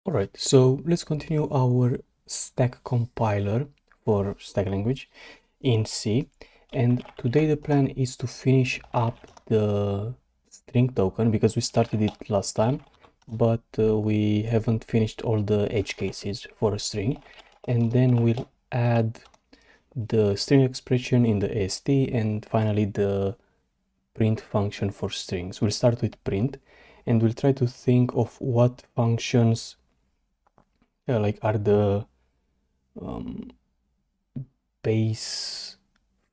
Alright, so let's continue our stack compiler for stack language in C. And today the plan is to finish up the string token because we started it last time, but we haven't finished all the edge cases for a string. And then we'll add the string expression in the AST and finally the print function for strings. We'll start with print and we'll try to think of what functions like are the um, base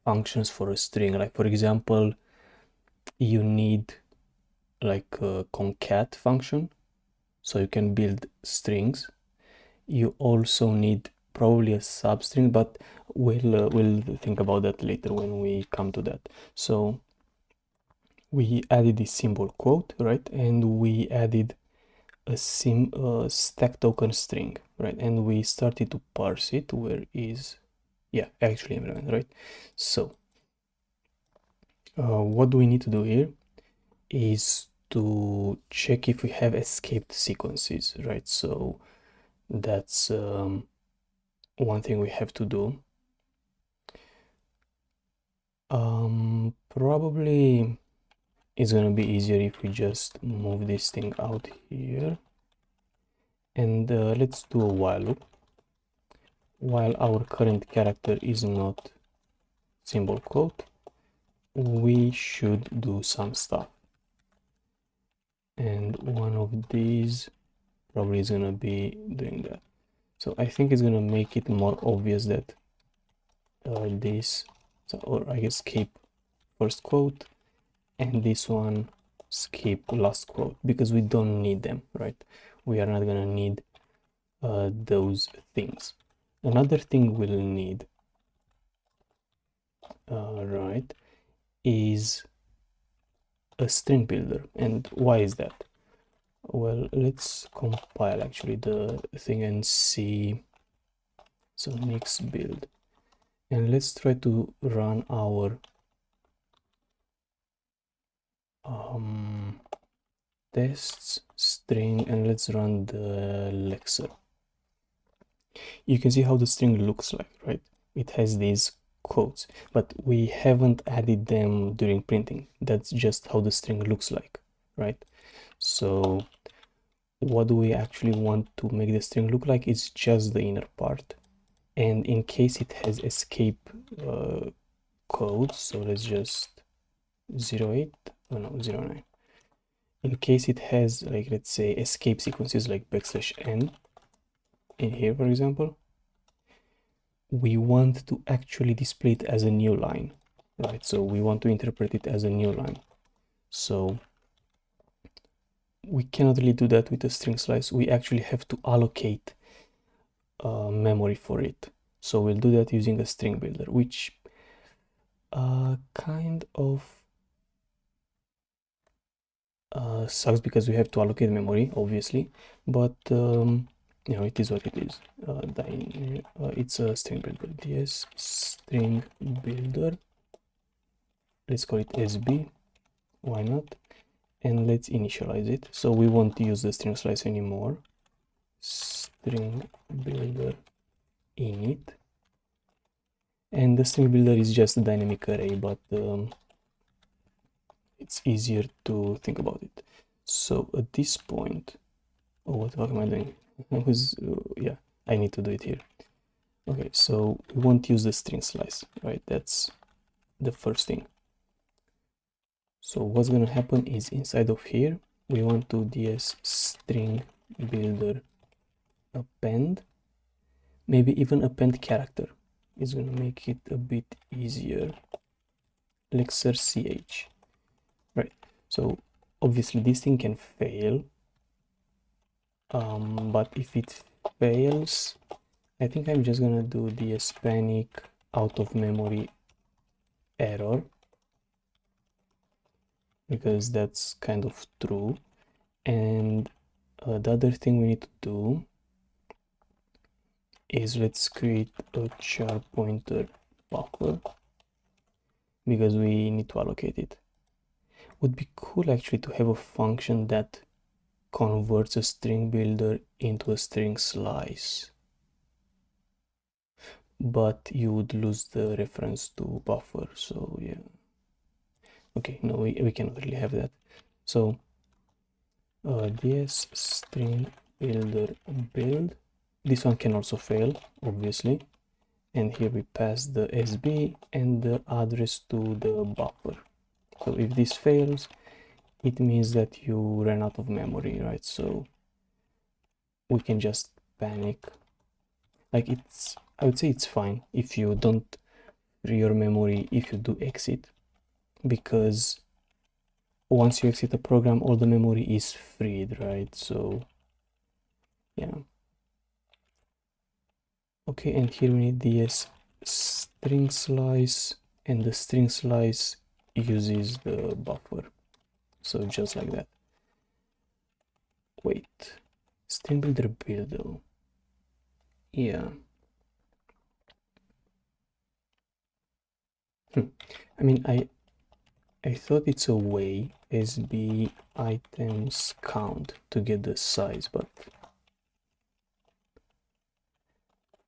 functions for a string. Like for example, you need like a concat function, so you can build strings. You also need probably a substring, but we'll think about that later when we come to that. So we added this symbol quote, right? And we added a stack token string, right? And we started to parse it. Where is, yeah, actually implement, right? So what do we need to do here is to check if we have escaped sequences, right? So that's one thing we have to do. Probably it's gonna be easier if we just move this thing out here, and let's do a while loop. While our current character is not symbol quote, we should do some stuff. And one of these probably is gonna be doing that. So I think it's gonna make it more obvious that this, or I guess skip first quote, and this one skip last quote, because we don't need them, right? We are not gonna need those things. Another thing we'll need, right, is a string builder. And why is that? Well, let's compile actually the thing and see. So nix build, and let's try to run our tests string, and let's run the lexer. You can see how the string looks like, right? It has these quotes, but we haven't added them during printing. That's just how the string looks like, right? So what do we actually want to make the string look like? It's just the inner part. And in case it has escape codes, so let's just 08, oh no, 09. In case it has, like, let's say escape sequences like \n in here, for example, we want to actually display it as a new line, right? So we want to interpret it as a new line. So we cannot really do that with a string slice. We actually have to allocate memory for it. So we'll do that using a string builder, which kind of sucks because we have to allocate memory, obviously, but you know, it is what it is. It's a string builder. Ds string builder. Let's call it SB. Why not? And let's initialize it. So we won't use the string slice anymore. String builder init. And the string builder is just a dynamic array, but it's easier to think about it. So at this point, oh, what the fuck am I doing? Yeah, I need to do it here. Okay, so we won't use the string slice, right? That's the first thing. So what's gonna happen is inside of here, we want to ds string builder append, maybe even append character. It's gonna make it a bit easier. Lexer ch, right? So obviously this thing can fail, but if it fails, I think I'm just gonna do the panic out of memory error, because that's kind of true. And the other thing we need to do is let's create a char pointer buffer, because we need to allocate it. Would be cool actually to have a function that converts a string builder into a string slice, but you would lose the reference to buffer. So yeah, okay, no, we cannot really have that. So ds string builder build, this one can also fail, obviously, and here we pass the sb and the address to the buffer. So if this fails, it means that you ran out of memory, right? So we can just panic. Like, I would say it's fine if you don't free your memory if you do exit, because once you exit a program, all the memory is freed, right? So yeah. Okay, and here we need ds string slice, and the string slice uses the buffer. So just like that. Wait, string builder build though. Yeah. I mean, I thought it's a way sb items count to get the size, but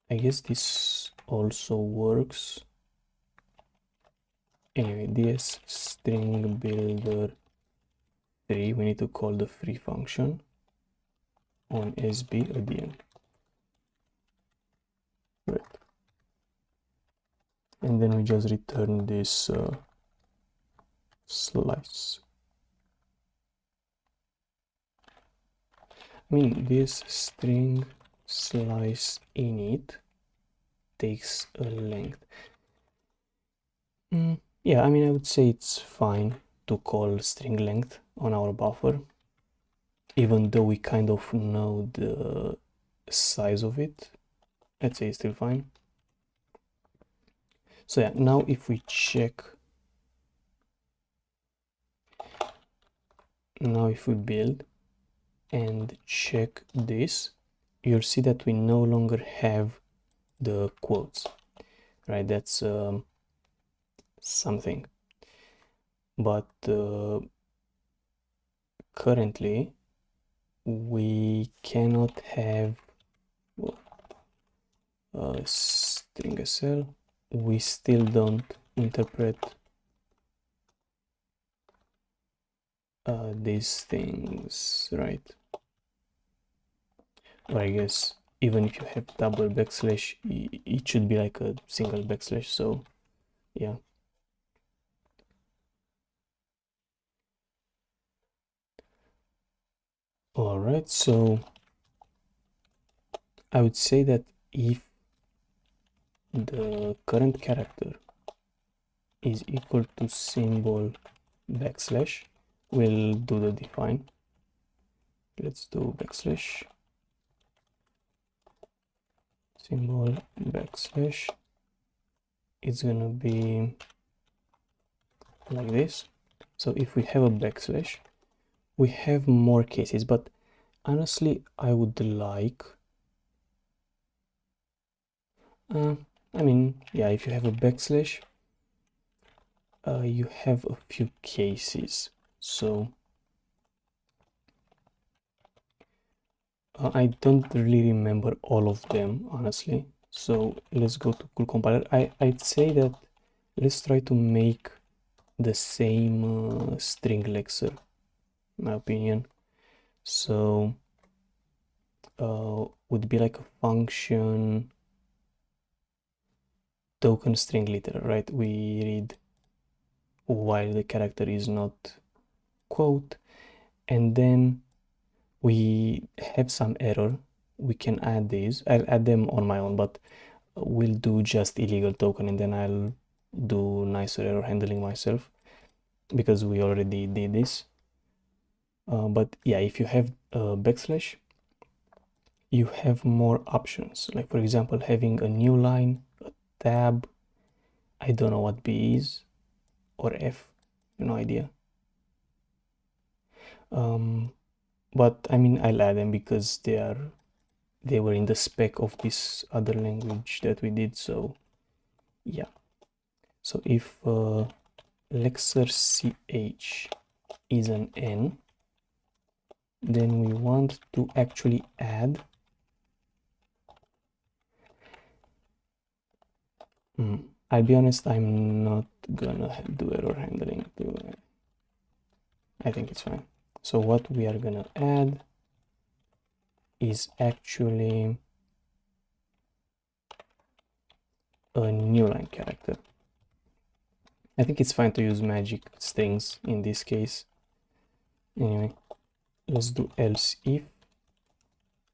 I guess this also works. Anyway, ds string builder 3, we need to call the free function on sb at the end. Right. And then we just return this slice. I mean, this string slice init takes a length. Yeah, I mean, I would say it's fine to call string length on our buffer, even though we kind of know the size of it. Let's say it's still fine. So yeah, now if we check, now if we build and check this, you'll see that we no longer have the quotes, right? That's something. But currently we cannot have string sl. We still don't interpret these things, right? Or I guess even if you have double backslash, it should be like a single backslash. So yeah. All right, so I would say that if the current character is equal to symbol backslash, we'll do the define. Let's do backslash symbol backslash. It's gonna be like this. So if we have a backslash, we have more cases, but honestly I would like I mean, yeah, if you have a backslash, you have a few cases. So I don't really remember all of them, honestly. So let's go to cool compiler. I'd say that let's try to make the same string lexer, in my opinion. So would be like a function token string literal, right? We read while the character is not quote, and then we have some error. We can add these. I'll add them on my own, but we'll do just illegal token, and then I'll do nicer error handling myself, because we already did this. But yeah, if you have a backslash, you have more options. Like, for example, having a new line, a tab. I don't know what B is, or F, no idea. But I mean, I'll add them because they were in the spec of this other language that we did. So yeah. So if lexer ch is an n, then we want to actually add I'll be honest, I'm not gonna do error handling to I think it's fine. So what we are gonna add is actually a new line character. I think it's fine to use magic strings in this case. Anyway, let's do else if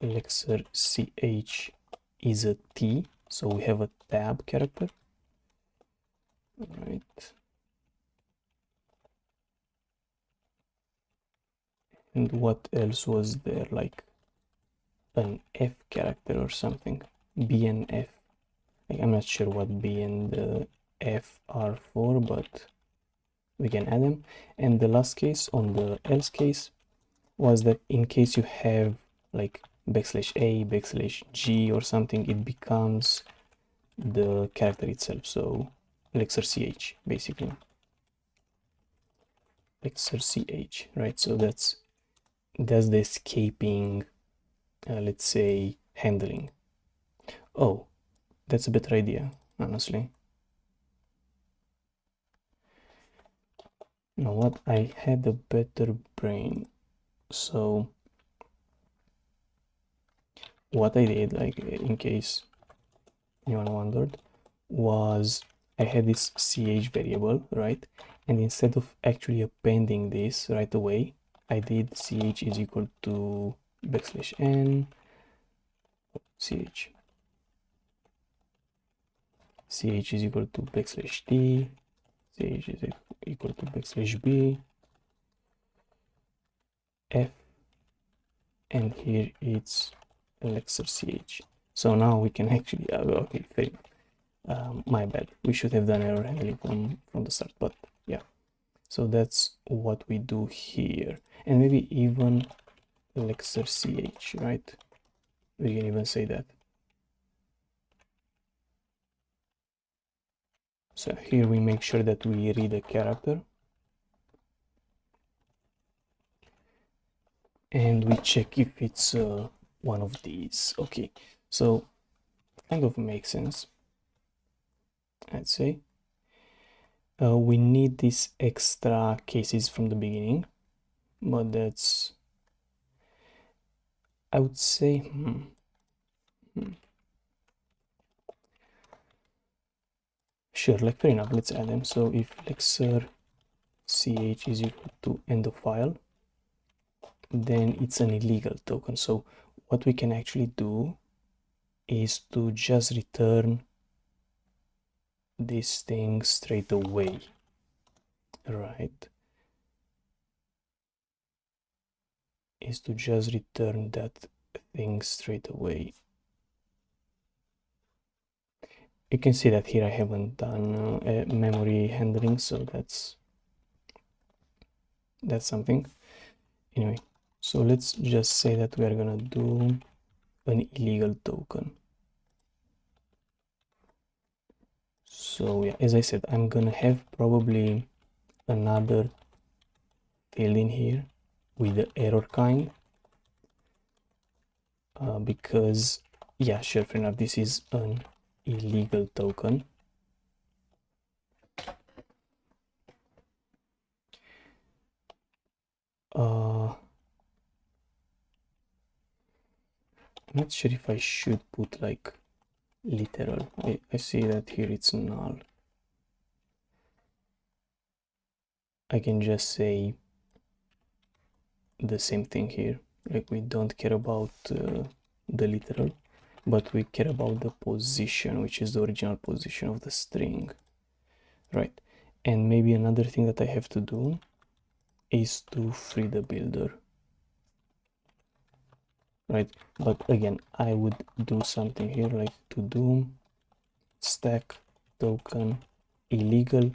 elixir ch is a t, so we have a tab character. Right. And what else was there, like an F character or something? B and F. I'm not sure what B and F are for, but we can add them. And the last case on the else case was that in case you have like \a, \g or something, it becomes the character itself. So elixir ch basically. Elixir ch, right? So that's the escaping, let's say, handling. Oh, that's a better idea, honestly. You know what? I had a better brain. So what I did, like in case anyone wondered, was I had this ch variable, right? And instead of actually appending this right away, I did ch is equal to \n ch. Ch is equal to \t. Ch is equal to \b f, and here it's elixir ch. So now we can actually okay, fair enough. My bad, we should have done error handling from the start, but yeah. So that's what we do here, and maybe even elixir ch, right? We can even say that. So here we make sure that we read a character, and we check if it's one of these. Okay, so kind of makes sense, I'd say. We need these extra cases from the beginning, but that's, I would say, sure, like fair enough, let's add them. So if elixir ch is equal to end of file, then it's an illegal token. So what we can actually do is to just return this thing straight away, right? Is to just return that thing straight away. You can see that here I haven't done memory handling, so that's something. Anyway, so let's just say that we are gonna do an illegal token. So yeah, as I said, I'm gonna have probably another field in here with the error kind, because yeah, sure, fair enough, this is an illegal token. I'm not sure if I should put like literal. I see that here it's null. I can just say the same thing here, like we don't care about the literal, but we care about the position, which is the original position of the string, right? And maybe another thing that I have to do is to free the builder, right? But again, I would do something here like to do stack token illegal.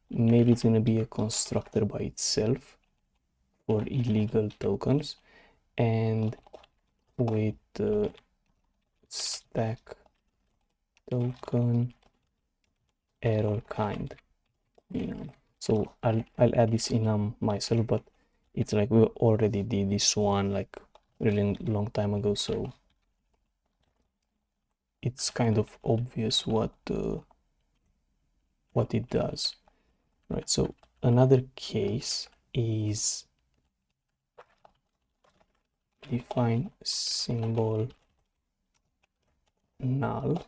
Maybe it's gonna be a constructor by itself for illegal tokens, and with stack token error kind, so I'll add this enum myself, but it's like we already did this one like really long time ago, so it's kind of obvious what it does, right? So another case is define symbol null.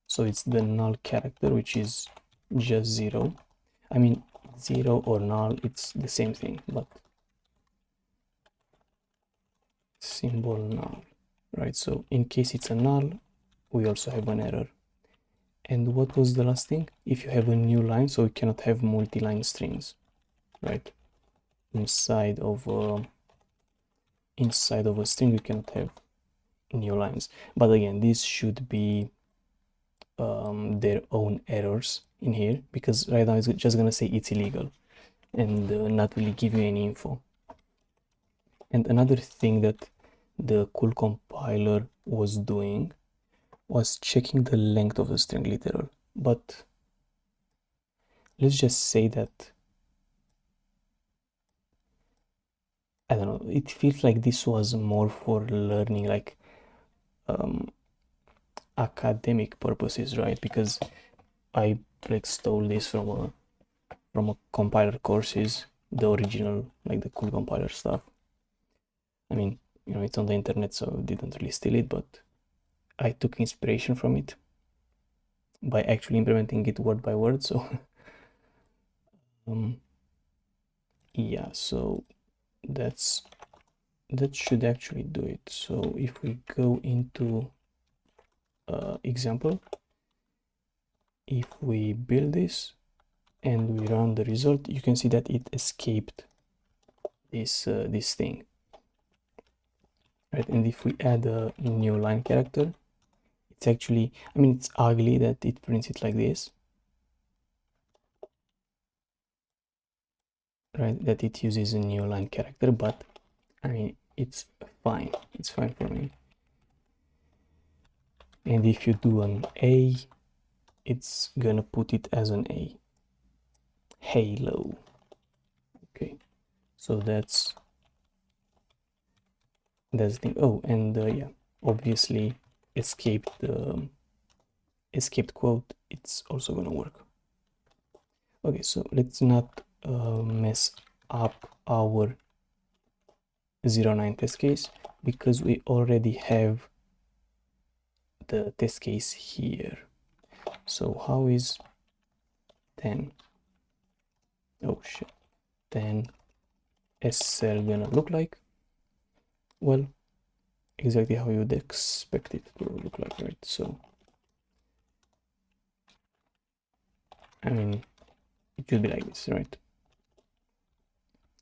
So it's the null character, which is just 0. I mean, 0 or null, it's the same thing, but symbol null, right? So in case it's a null, we also have an error. And what was the last thing? If you have a new line, so you cannot have multi-line strings, right? Inside of a string, you cannot have new lines. But again, this should be their own errors in here, because right now it's just gonna say it's illegal and not really give you any info. And another thing that the cool compiler was doing was checking the length of the string literal, but let's just say that, I don't know, it feels like this was more for learning, like academic purposes, right? Because I like stole this from a compiler courses, the original, like the cool compiler stuff. I mean, you know, it's on the internet, so I didn't really steal it, but I took inspiration from it by actually implementing it word by word. So yeah, so that should actually do it. So if we go into example, if we build this and we run the result, you can see that it escaped this this thing, right? And if we add a new line character, it's actually, I mean, it's ugly that it prints it like this, right? That it uses a new line character, but I mean, it's fine. It's fine for me. And if you do an A, it's gonna put it as an A. Halo. Okay, so that's the thing. Oh, and yeah, obviously escaped quote, it's also gonna work. Okay, so let's not mess up our 09 test case, because we already have the test case here. So how is 10, oh shit, 10 SL gonna look like? Well, exactly how you would expect it to look like, right? So I mean, it should be like this, right?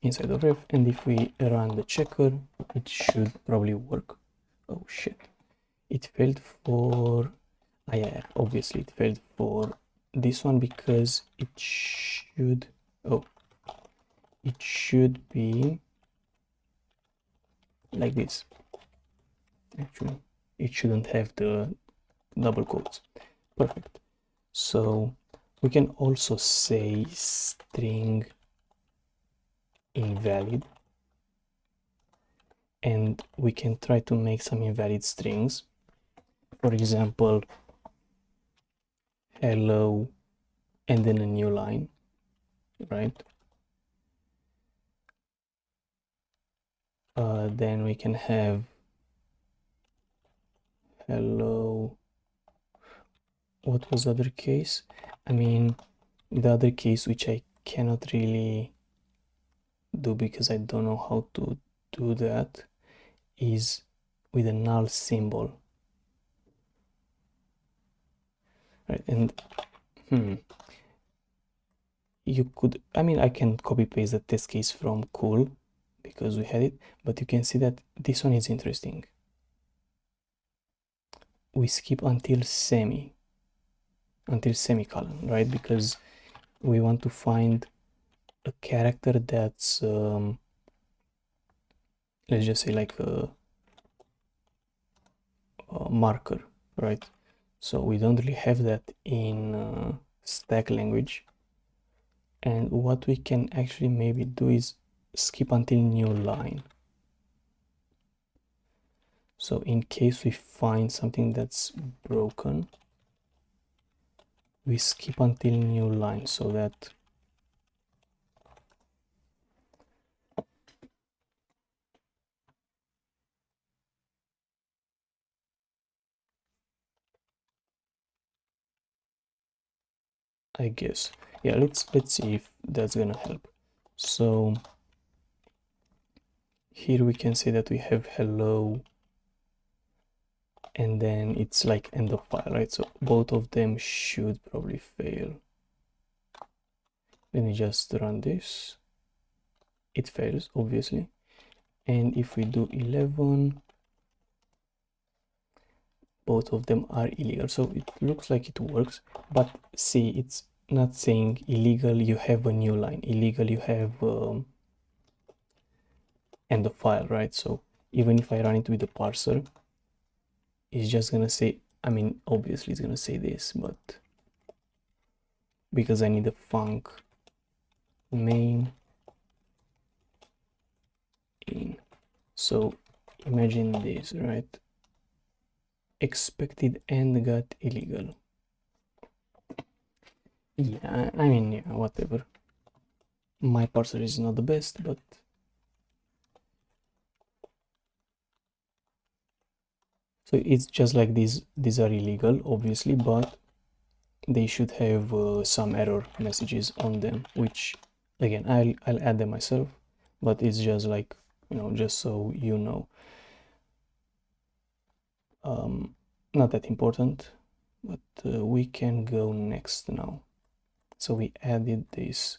Inside of ref, and if we run the checker, it should probably work. Oh shit, it failed for, yeah, obviously it failed for this one, because it should, oh, it should be like this. Actually, it shouldn't have the double quotes. Perfect. So we can also say string invalid, and we can try to make some invalid strings. For example, hello, and then a new line, right? Then we can have hello. What was the other case? I mean, the other case, which I cannot really do because I don't know how to do that, is with a null symbol, right? And you could, I mean, I can copy paste the test case from cool because we had it, but you can see that this one is interesting. We skip until semicolon, right? Because we want to find a character that's let's just say like a marker, right? So we don't really have that in stack language, and what we can actually maybe do is skip until new line. So in case we find something that's broken, we skip until new line, so that I guess, yeah, let's see if that's gonna help. So here we can say that we have hello, and then it's like end of file, right? So both of them should probably fail. Let me just run this. It fails, obviously. And if we do 11, both of them are illegal. So it looks like it works, but see, it's not saying illegal, you have a new line. Illegal, you have end of file, right? So even if I run it with the parser, it's just gonna say, I mean, obviously it's gonna say this, but because I need a func main in. So imagine this, right? Expected and got illegal. Yeah, I mean, yeah, whatever. My parser is not the best, but so it's just like these are illegal, obviously, but they should have some error messages on them, which again I'll add them myself, but it's just like, you know, just so you know. Not that important, but we can go next now. So we added this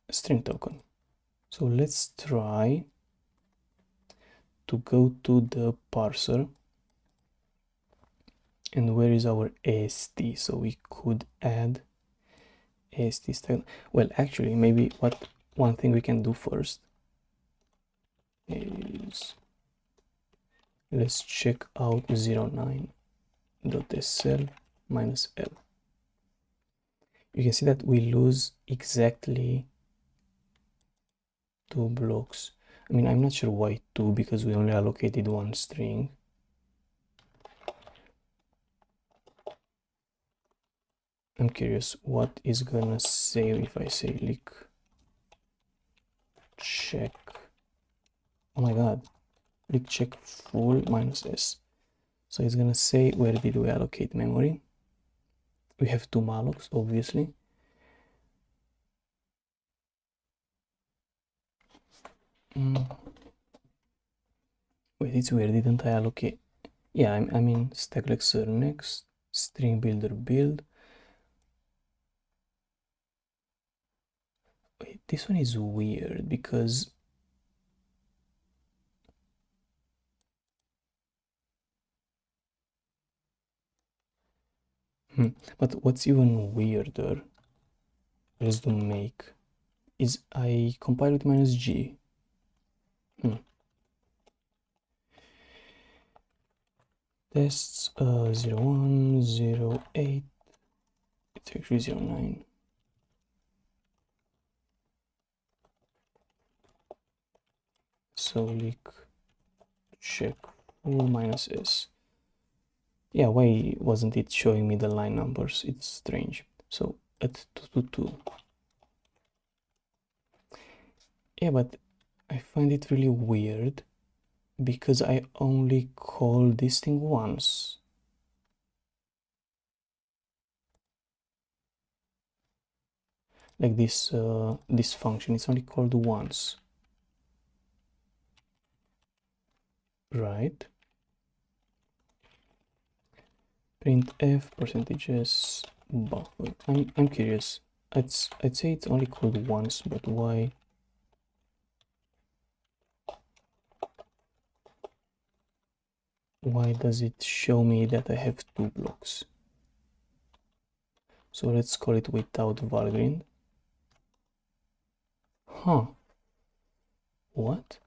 string token. So let's try to go to the parser, and where is our AST? So we could add AST style. Well, actually, maybe one thing we can do first is let's check out 09.sl minus L. You can see that we lose exactly 2 blocks. I mean, I'm not sure why 2, because we only allocated 1 string. I'm curious what is gonna say if I say lick check. Oh my god, lick check full minus S. So it's gonna say where did we allocate memory. We have 2 mallocs, obviously. Wait, it's weird, didn't I allocate? Yeah, I mean stack lexer next, string builder build. Wait, this one is weird because but what's even weirder, let's do make, is I compile with minus G. Tests 01, 08, it's actually 09. So lick check full minus S. Yeah, why wasn't it showing me the line numbers? It's strange. So at 222. Yeah, but I find it really weird because I only call this thing once. Like this function, it's only called once, right? Printf percentages buffer. I'm curious. I'd say it's only called once, but why? Why does it show me that I have 2 blocks? So let's call it without valgrind. Huh. What?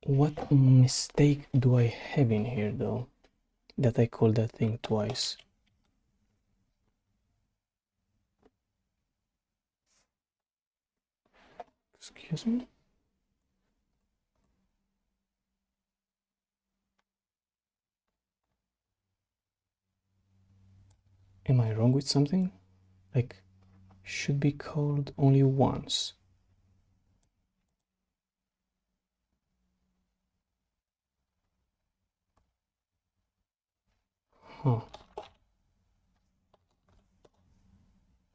What mistake do I have in here though? That I call that thing twice. Excuse me? Am I wrong with something? Like, should be called only once. Huh.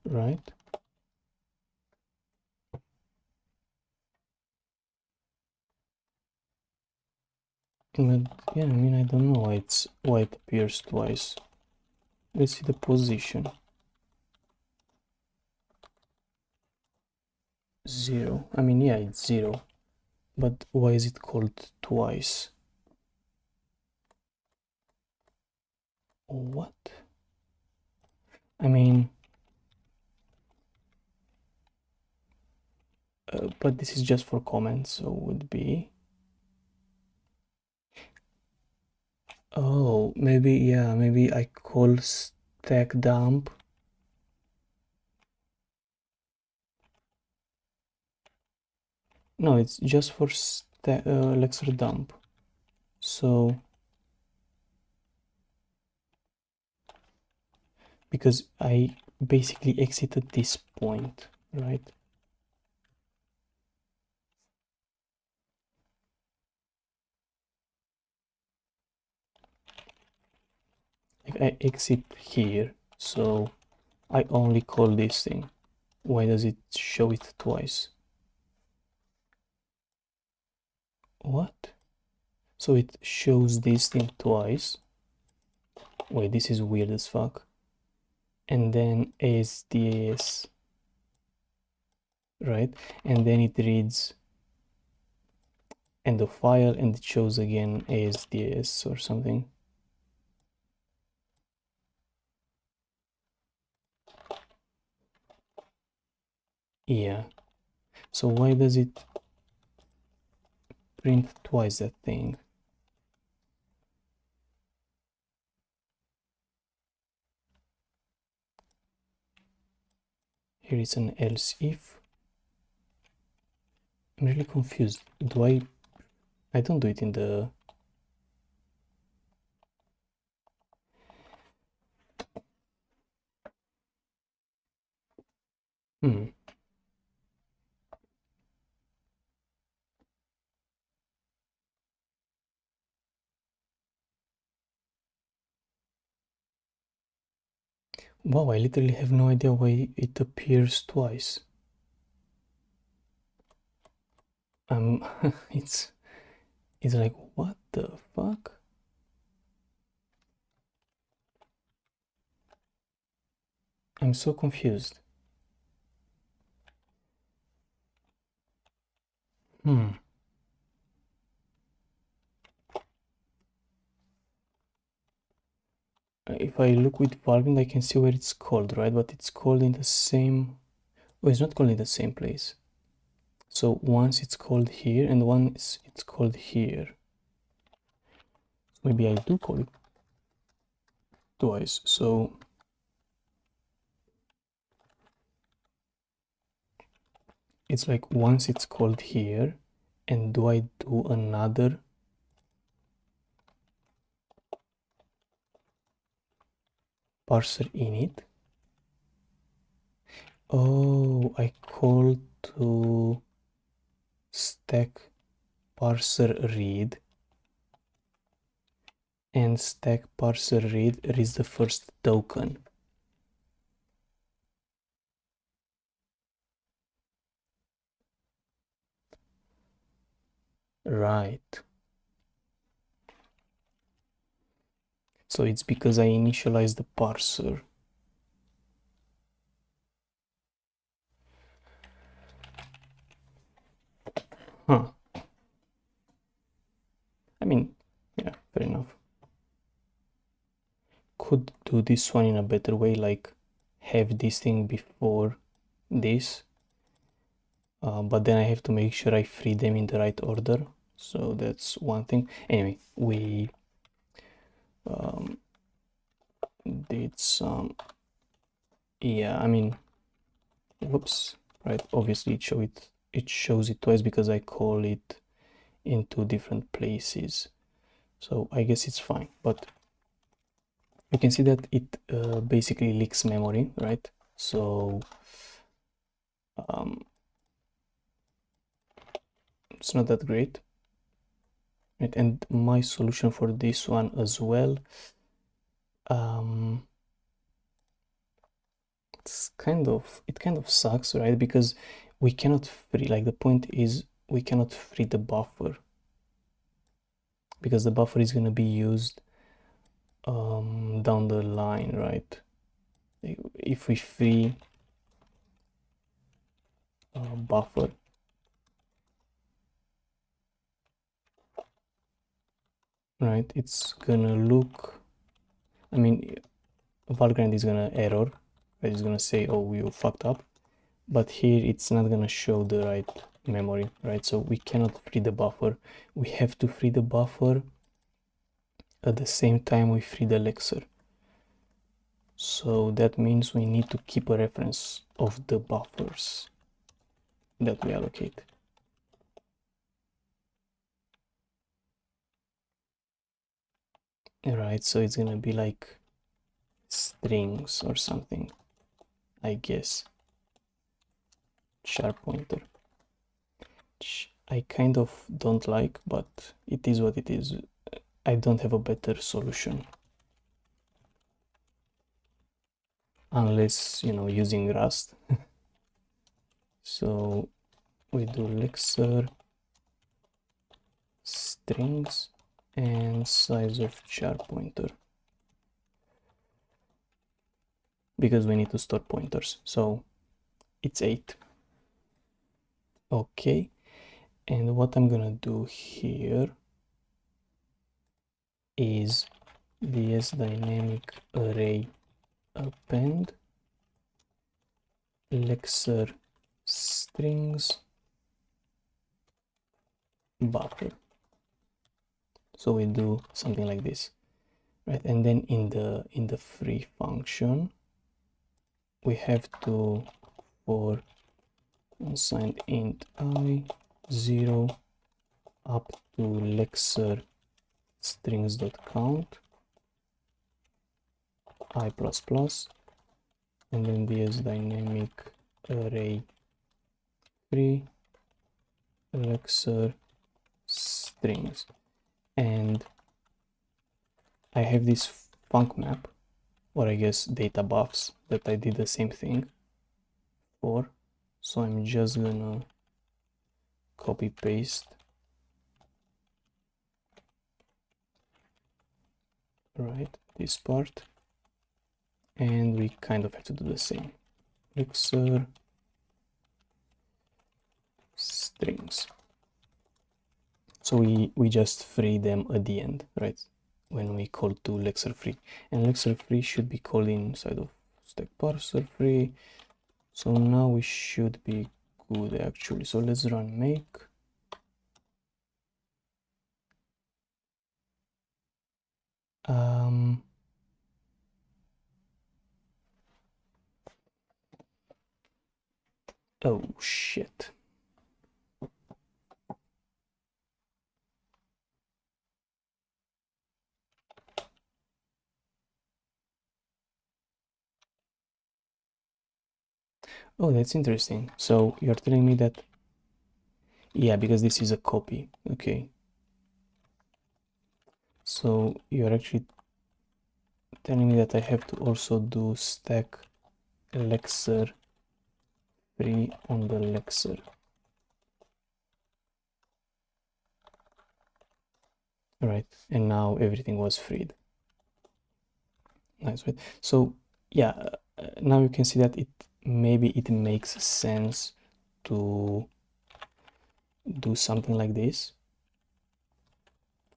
Right? But yeah, I mean, I don't know why it appears twice. Let's see the position. 0. I mean, yeah, it's 0. But why is it called twice? What? I mean, but this is just for comments, so would be. Oh, maybe, yeah, maybe I call stack dump. No, it's just for Lexer dump. So, because I basically exited this point, right? Like I exit here, so I only call this thing. Why does it show it twice? What? So it shows this thing twice. Wait, this is weird as fuck. And then ASDAS, right? And then it reads end of file and it shows again ASDAS or something. Yeah. So why does it print twice that thing? Here is an else if. I'm really confused. Do I don't do it in the Wow, I literally have no idea why it appears twice. It's like, what the fuck? I'm so confused. If I look with Valgrind, I can see where it's called, right? But it's called in the same. Oh, it's not called in the same place. So once it's called here, and once it's called here. Maybe I do call it twice. So it's like once it's called here, and do I do another parser init? Oh, I call to stack parser read, and stack parser read reads the first token. Right. So it's because I initialized the parser. Huh. I mean, yeah, fair enough. Could do this one in a better way, like have this thing before this. But then I have to make sure I free them in the right order. So that's one thing. Anyway, we did some, yeah, I mean, whoops, right? Obviously it it shows it twice because I call it in two different places. So I guess it's fine, but you can see that it basically leaks memory, right? So it's not that great, right? And my solution for this one as well, it kind of sucks, right? Because we cannot free, like the point is we cannot free the buffer because the buffer is going to be used down the line, right? If we free buffer, right, it's gonna look, I mean, Valgrind is gonna error, right? It's gonna say, oh, you fucked up, but here it's not gonna show the right memory, right? So we cannot free the buffer. We have to free the buffer at the same time we free the Lexer. So that means we need to keep a reference of the buffers that we allocate. Alright, so it's gonna be like strings or something, I guess. Sharp pointer. Which I kind of don't like, but it is what it is. I don't have a better solution. Unless, you know, using Rust. So we do Lexer strings and size of sharp pointer because we need to store pointers, so it's 8. Okay, and what I'm gonna do here is ds dynamic array append Lexer strings buffer. So we do something like this, right? And then in the free function we have to for unsigned int I 0 up to Lexer strings.count I++, and then ds dynamic array free Lexer strings. And I have this func map, or I guess data buffs, that I did the same thing for. So I'm just gonna copy paste, right, this part, and we kind of have to do the same. Lexer strings. So we just free them at the end, right? When we call to Lexer free, and Lexer free should be called inside of stack parser free. So now we should be good actually. So let's run make. Oh shit. Oh, that's interesting. So you're telling me that, yeah, because this is a copy. Okay. So you're actually telling me that I have to also do stack Lexer free on the Lexer. Right, and now everything was freed. Nice, right? So yeah, now you can see that maybe it makes sense to do something like this,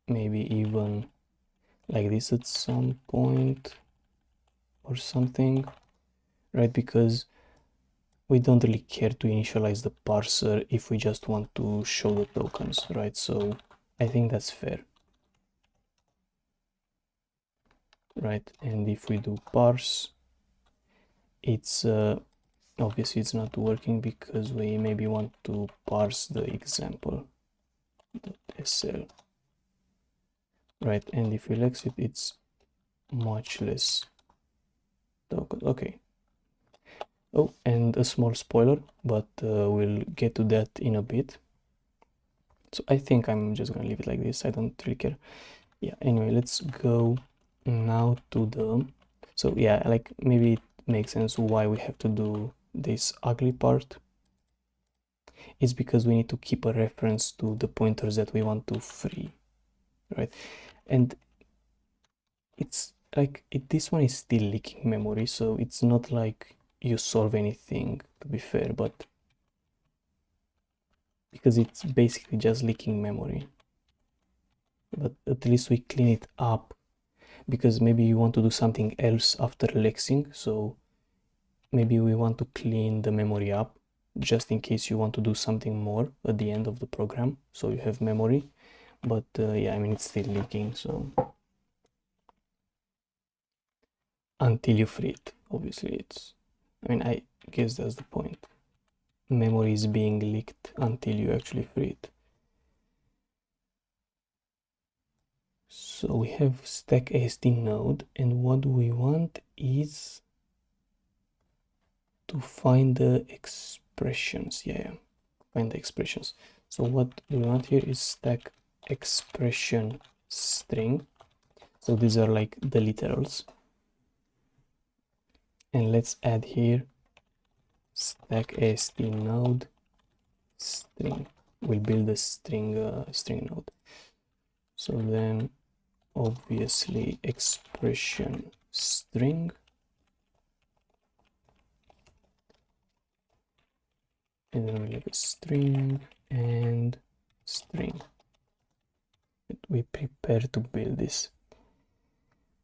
maybe even like this at some point or something, right? Because we don't really care to initialize the parser if we just want to show the tokens, right? So I think that's fair, right? And if we do parse, it's Obviously it's not working because we maybe want to parse the example.sl, right? And if we exit, it's much less token. Okay. Oh, and a small spoiler, but we'll get to that in a bit. So I think I'm just gonna leave it like this. I don't really care. Yeah, anyway, let's go now to the, so yeah, like maybe it makes sense why we have to do this ugly part. It's because we need to keep a reference to the pointers that we want to free, right? And it's like this one is still leaking memory, so it's not like you solve anything, to be fair, but because it's basically just leaking memory. But at least we clean it up, because maybe you want to do something else after lexing, so maybe we want to clean the memory up just in case you want to do something more at the end of the program, so you have memory. But yeah, I mean, it's still leaking, so until you free it, obviously. It's, I mean, I guess that's the point. Memory is being leaked until you actually free it. So we have stack AST node, and what we want is to find the expressions. Yeah, find the expressions. So what we want here is stack expression string. So these are like the literals. And let's add here stack AST node string. We'll build a string node. So then obviously expression string, and then we have a string and string. We prepare to build this.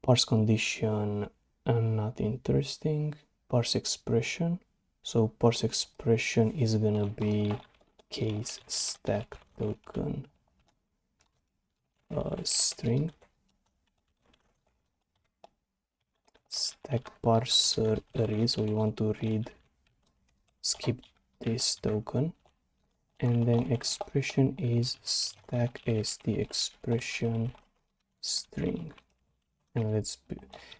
Parse condition, not interesting. Parse expression. So parse expression is gonna be case stack token string. Stack parser array, so we want to skip this token. And then expression is stack ast expression string. And let's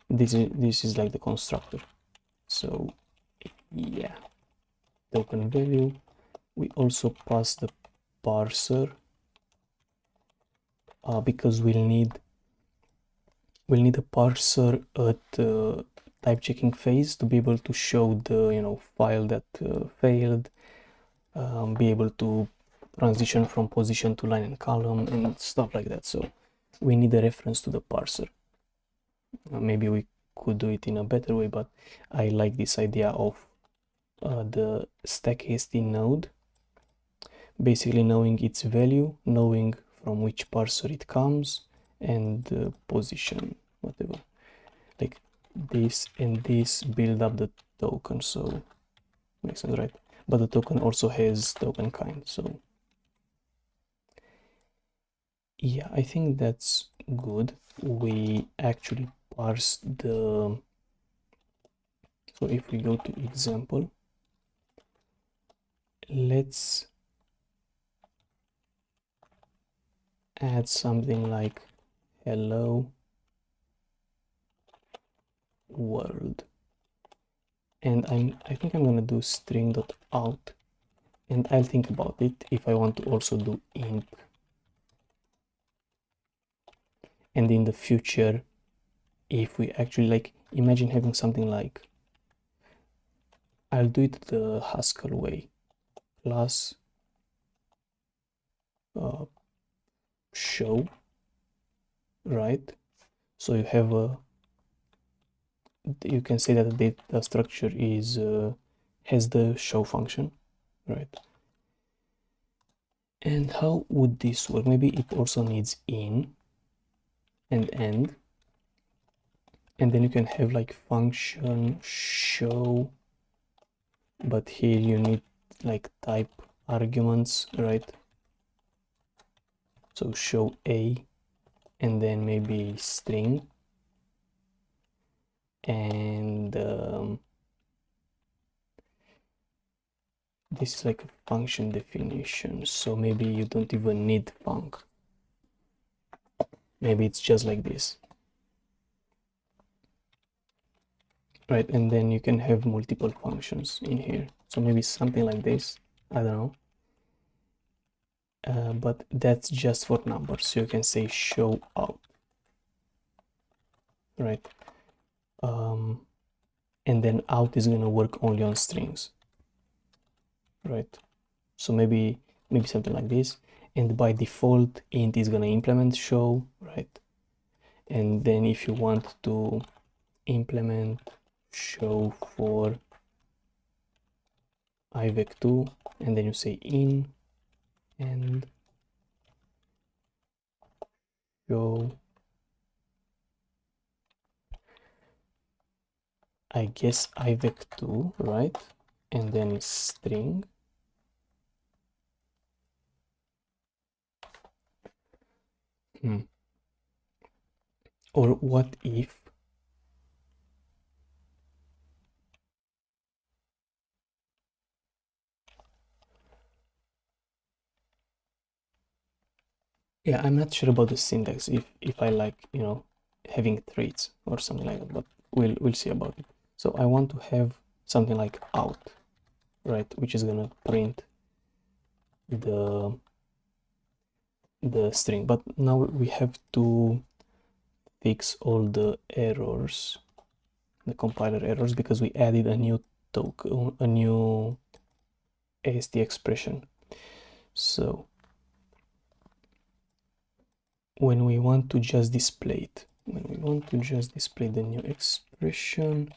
this is like the constructor. So yeah, token value. We also pass the parser because we'll need a parser at type checking phase to be able to show the file that failed, be able to transition from position to line and column and stuff like that. So we need a reference to the parser. Maybe we could do it in a better way, but I like this idea of the stack AST node basically knowing its value, knowing from which parser it comes, and position, whatever. Like this and this build up the token, so makes sense, right? But the token also has token kind, so yeah, I think that's good. We actually parse the, so if we go to example, let's add something like hello world, and I think I'm gonna do string.out, and I'll think about it if I want to also do int. And in the future, if we actually like, imagine having something like, I'll do it the Haskell way, plus show, right? So you have you can say that the data structure is has the show function, right? And how would this work? Maybe it also needs in and end, and then you can have like function show, but here you need like type arguments, right? So show a, and then maybe string, and this is like a function definition, so maybe you don't even need func. Maybe it's just like this, right? And then you can have multiple functions in here, so maybe something like this, I don't know. But that's just for numbers, so you can say show out, right? And then out is gonna work only on strings, right? So maybe something like this, and by default int is gonna implement show, right? And then if you want to implement show for ivec2, and then you say in and show, I guess ivec2, right? And then string. Or what if yeah, I'm not sure about the syntax, if I like, you know, having traits or something like that, but we'll see about it. So I want to have something like out, right, which is gonna print the string. But now we have to fix all the errors, the compiler errors, because we added a new token, a new AST expression. So when we want to just display it, when we want to just display the new expression,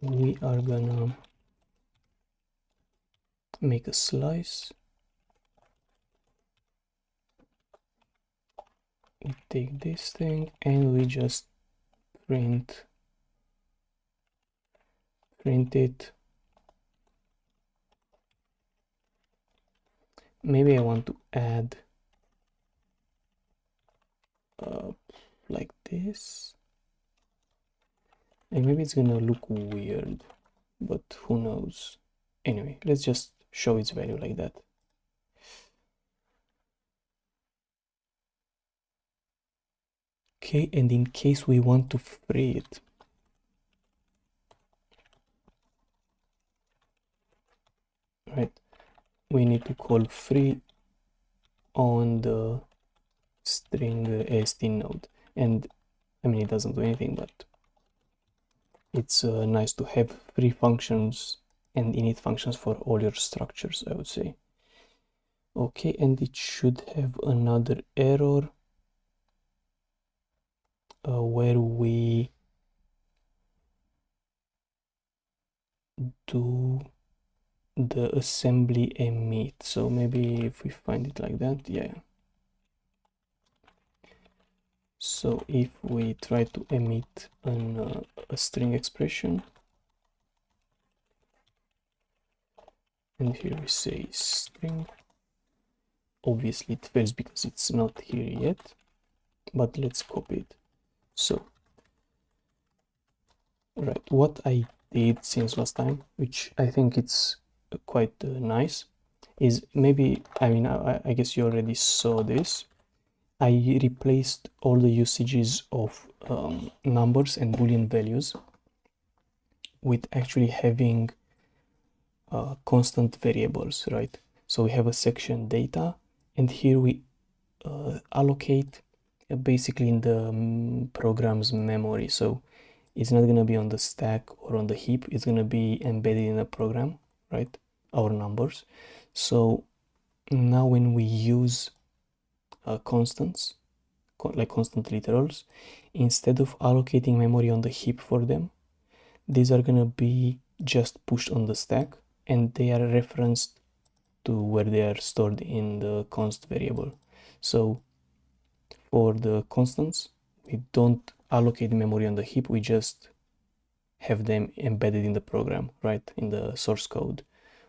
we are gonna make a slice. We take this thing and we just print it. Maybe I want to add like this, and maybe it's gonna look weird, but who knows. Anyway, let's just show its value like that. Okay, and in case we want to free it, right, we need to call free on the string AST node. And I mean, it doesn't do anything, but it's nice to have free functions and init functions for all your structures, I would say. Okay, and it should have another error where we do the assembly emit. So maybe if we find it like that, yeah. So if we try to emit a string expression, and here we say string, obviously it fails because it's not here yet, but let's copy it. So, right, what I did since last time, which I think it's quite nice, is maybe, I mean, I guess you already saw this. I replaced all the usages of numbers and Boolean values with actually having constant variables, right? So we have a section data, and here we allocate basically in the program's memory. So it's not going to be on the stack or on the heap, it's going to be embedded in the program, right? Our numbers. So now when we use constants, like constant literals, instead of allocating memory on the heap for them, these are going to be just pushed on the stack, and they are referenced to where they are stored in the const variable. So for the constants, we don't allocate memory on the heap, we just have them embedded in the program, right, in the source code,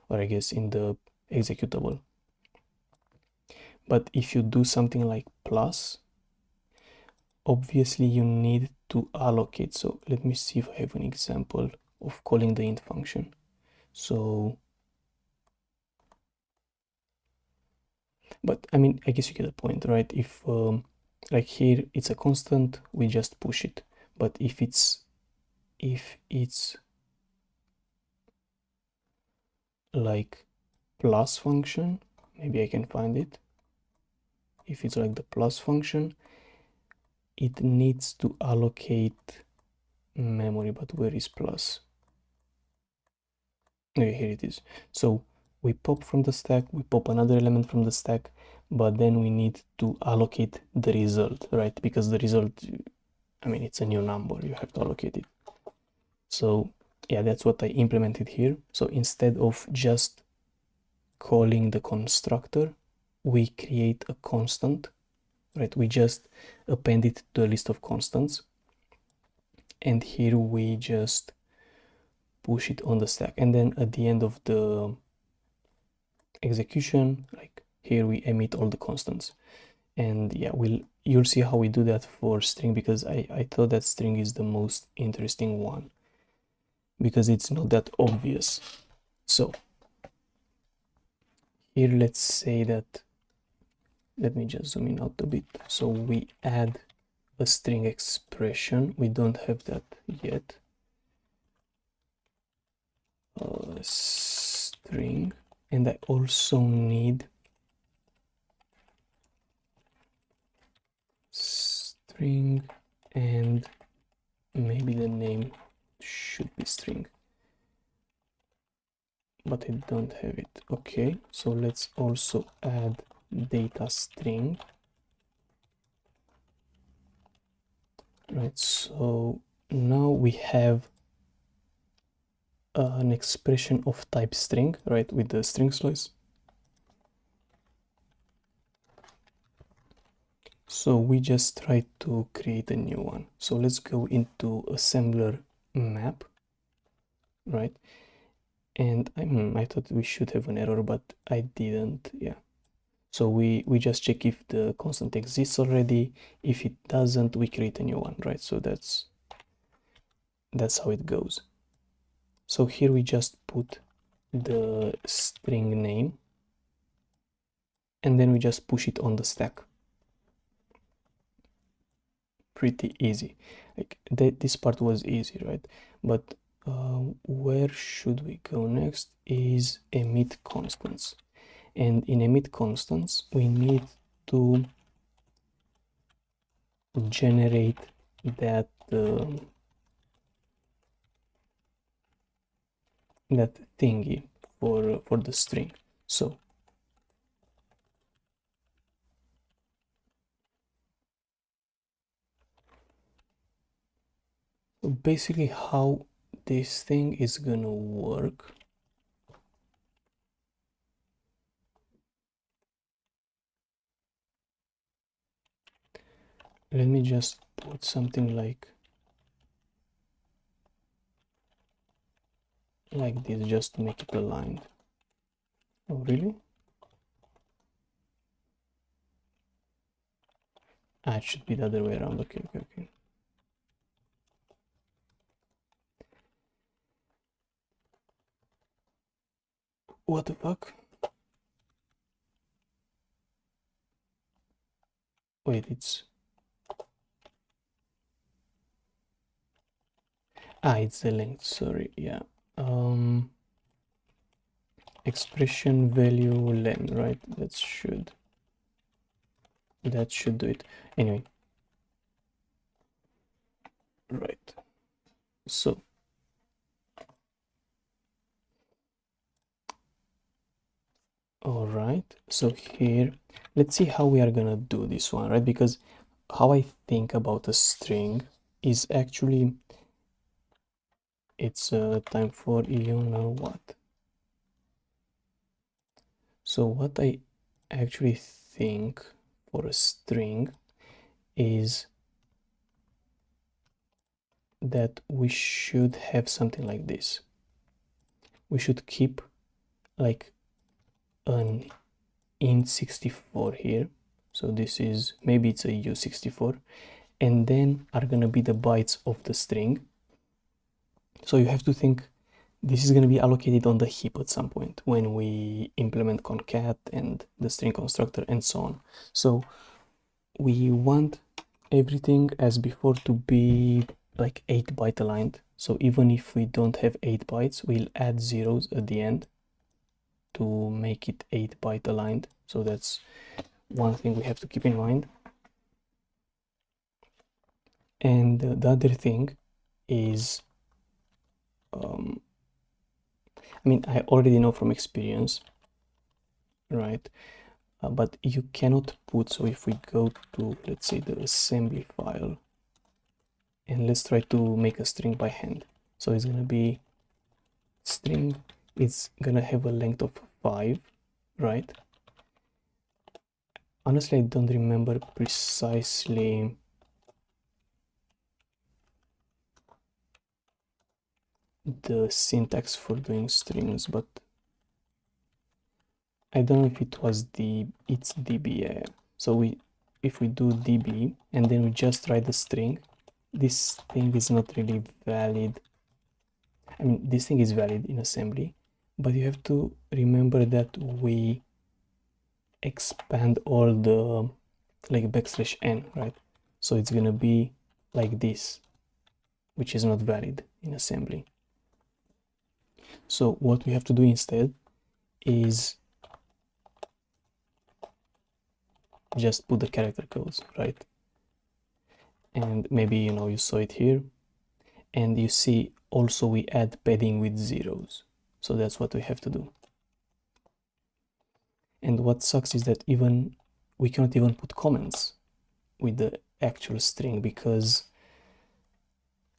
or I guess in the executable. But if you do something like plus, obviously you need to allocate. So let me see if I have an example of calling the int function. So But I mean, I guess you get the point, right? If like here it's a constant, we just push it. But if it's like plus function, maybe I can find it. If it's like the plus function, it needs to allocate memory, but where is plus? Okay, here it is. So we pop from the stack, we pop another element from the stack, but then we need to allocate the result, right? Because the result, I mean, it's a new number, you have to allocate it. So yeah, that's what I implemented here. So instead of just calling the constructor, we create a constant, right? We just append it to a list of constants. And here we just push it on the stack. And then at the end of the execution, like here we emit all the constants. And yeah, you'll see how we do that for string, because I thought that string is the most interesting one because it's not that obvious. So here, let's say that, let me just zoom in out a bit. So we add a string expression. We don't have that yet. String, and I also need string, and maybe the name should be string, but I don't have it. Okay, so let's also add data string. Right, so now we have an expression of type string, right, with the string slice. So we just try to create a new one. So let's go into assembler map, right? And I thought we should have an error, but I didn't. Yeah. So we just check if the constant exists already. If it doesn't, we create a new one, right? So that's how it goes. So here we just put the string name, and then we just push it on the stack. Pretty easy. Like this part was easy, right? But where should we go next is emit constants. And in emit constants, we need to generate that that thingy for the string. So basically how this thing is gonna work, let me just put something like this, just to make it aligned. Oh really? It should be the other way around. Okay. What the fuck? Wait, it's it's the length, sorry. Yeah, expression value len, right? That should do it. Anyway, right, so all right, so here let's see how we are gonna do this one, right? Because how I think about a string is actually, it's time for you know what. So what I actually think for a string is that we should have something like this. We should keep like an int64 here. So this is, maybe it's a u64, and then are gonna be the bytes of the string. So you have to think this is going to be allocated on the heap at some point when we implement concat and the string constructor and so on. So we want everything as before to be like 8-byte aligned. So even if we don't have 8 bytes, we'll add zeros at the end to make it 8-byte aligned. So that's one thing we have to keep in mind. And the other thing is, I mean, I already know from experience, right? But you cannot put, so if we go to, let's say, the assembly file, and let's try to make a string by hand. So it's gonna be string, it's gonna have a length of 5, right? Honestly, I don't remember precisely the syntax for doing strings, but I don't know if it was it's db. Yeah. So if we do db and then we just write the string, this thing is not really valid. I mean, this thing is valid in assembly, but you have to remember that we expand all the like \n, right? So it's gonna be like this, which is not valid in assembly. So what we have to do instead is just put the character codes, right? And maybe, you know, you saw it here, and you see also we add padding with zeros. So that's what we have to do. And what sucks is that even we cannot even put comments with the actual string because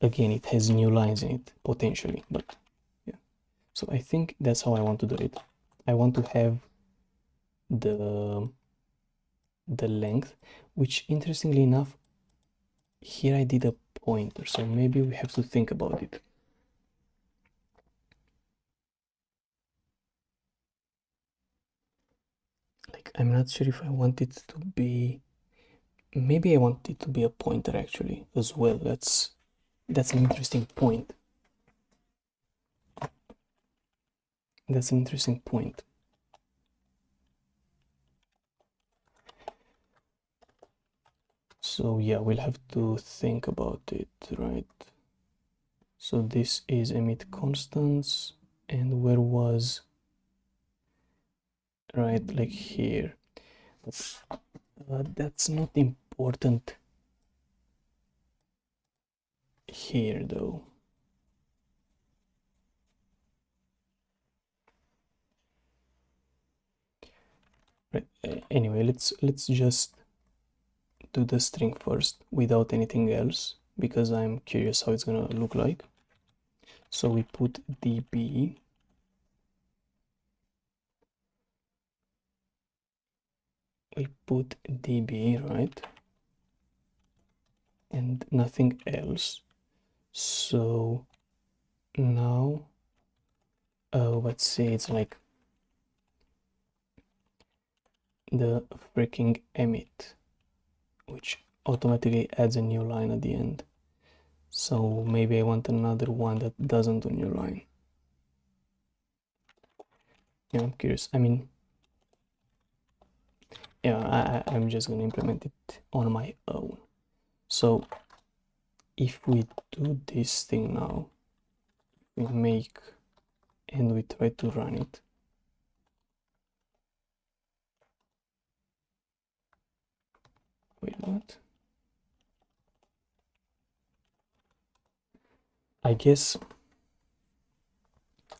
again it has new lines in it potentially. But yeah, so I think that's how I want to do it. I want to have the length, which interestingly enough here I did a pointer, so maybe we have to think about it. Like, I'm not sure if I want it to be, maybe I want it to be a pointer actually as well. That's an interesting point. That's an interesting point. So yeah, we'll have to think about it, right? So this is emit constants, and where was, right, like here. That's not important here though. Right. Anyway, let's just do the string first without anything else because I'm curious how it's gonna look like. So we put db, right, and nothing else. So now let's say it's like the freaking emit, which automatically adds a new line at the end. So maybe I want another one that doesn't do new line. Yeah, I'm curious. I mean, yeah, I'm just gonna implement it on my own. So if we do this thing now, we make and we try to run it. Wait, what? I guess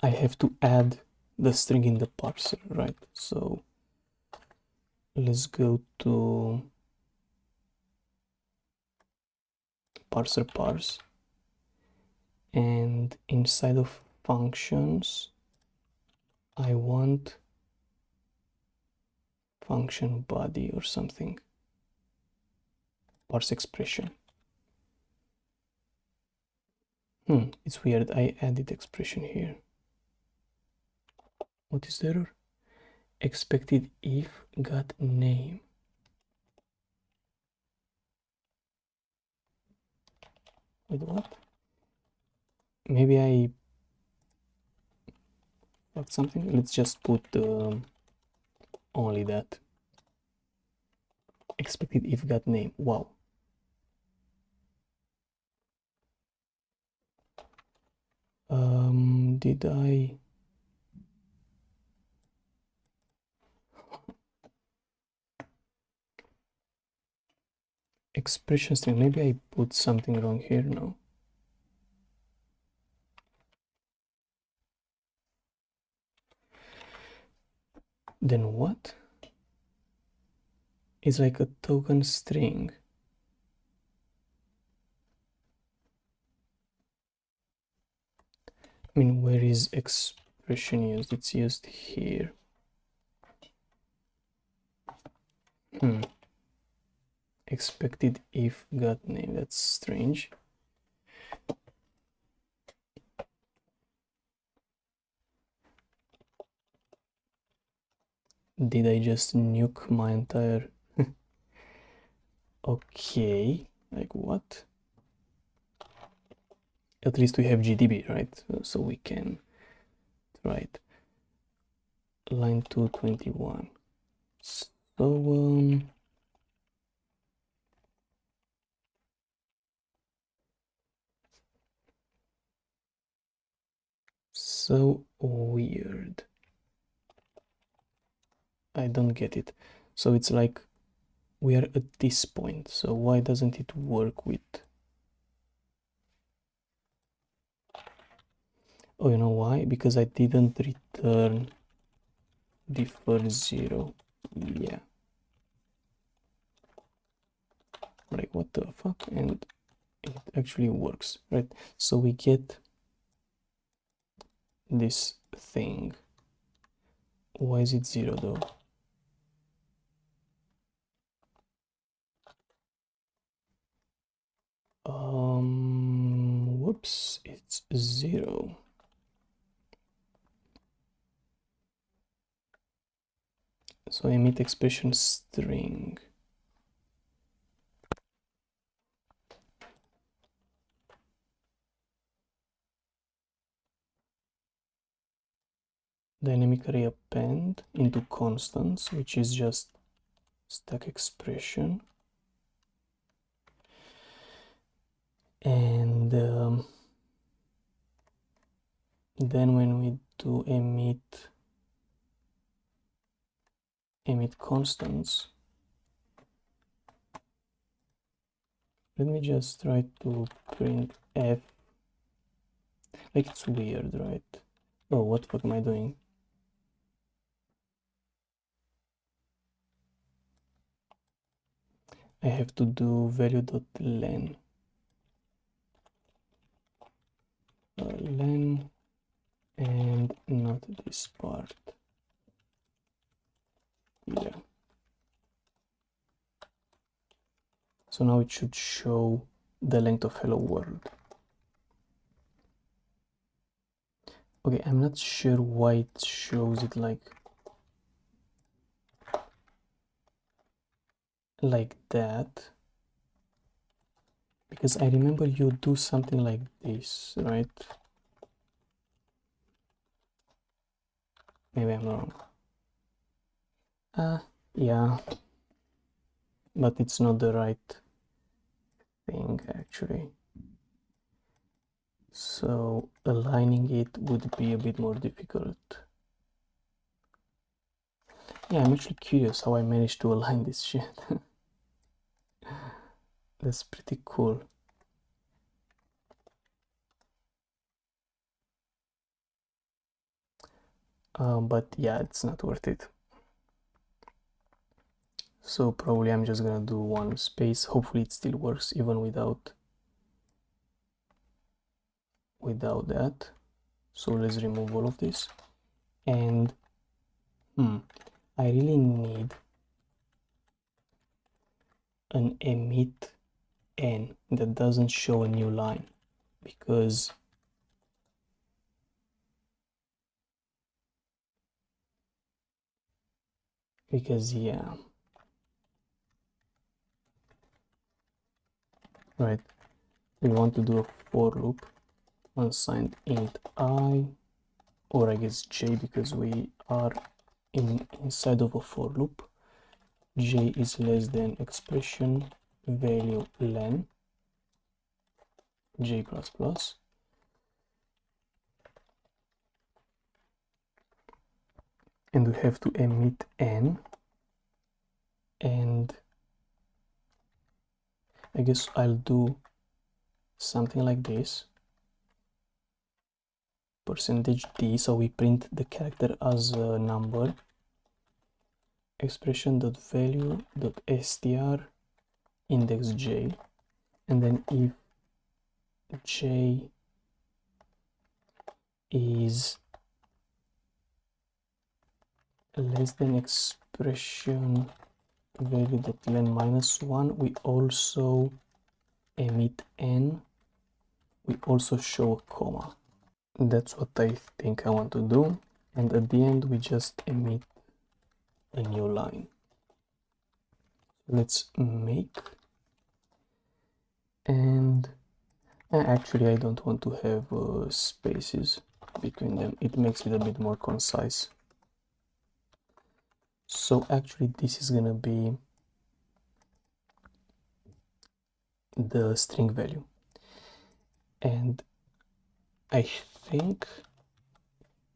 I have to add the string in the parser, right? So let's go to parser parse, and inside of functions I want function body or something, parse expression. It's weird, I added expression here. What is the error? Expected if got name. Wait, what? Maybe I about something. Let's just put only that. Expected if got name. Wow. Did I? Expression string. Maybe I put something wrong here. No. Then what? It's like a token string. I mean, where is expression used? It's used here. Expected if got name. That's strange. Did I just nuke my entire... Okay, like what? At least we have GDB, right? So we can try it. Line 221. So weird. I don't get it. So it's like we are at this point. So why doesn't it work with... Oh, you know why? Because I didn't return defer 0. Yeah. Like what the fuck? And it actually works, right? So we get this thing. Why is it 0 though? Whoops, it's 0. So emit expression string. Dynamic array append into constants, which is just stack expression. And then when we do emit constants, let me just try to print f. Like it's weird, right? Oh, what the fuck am I doing? I have to do value.len. Len and not this part. Yeah. So now it should show the length of hello world. Okay, I'm not sure why it shows it like that, because I remember you do something like this, right? Maybe I'm wrong. Yeah, but it's not the right thing actually. So aligning it would be a bit more difficult. Yeah, I'm actually curious how I managed to align this shit. That's pretty cool. But yeah, it's not worth it. So probably I'm just gonna do one space. Hopefully it still works even without that. So let's remove all of this. And I really need an emit n that doesn't show a new line, because yeah, right, we want to do a for loop unsigned int I or I guess j, because we are inside of a for loop. J is less than expression value len j plus plus, and we have to emit n, and I guess I'll do something like this, %d, so we print the character as a number, expression.value.str index j, and then if j is less than expression value.len -1, we also emit n, we also show a comma. That's what I think I want to do, and at the end we just emit a new line. Let's make, and actually I don't want to have spaces between them, it makes it a bit more concise. So actually this is gonna be the string value, and I think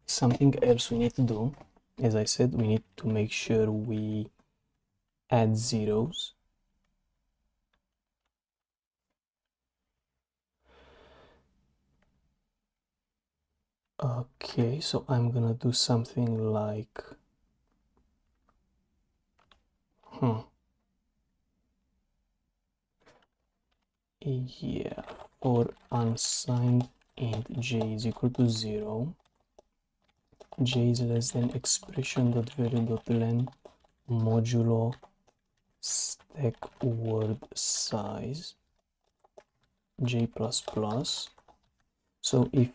something else we need to do, as I said, we need to make sure we add zeros. Okay, so I'm gonna do something like yeah, for unsigned int j is equal to 0, j is less than expression.value.len modulo stack word size j plus plus. So if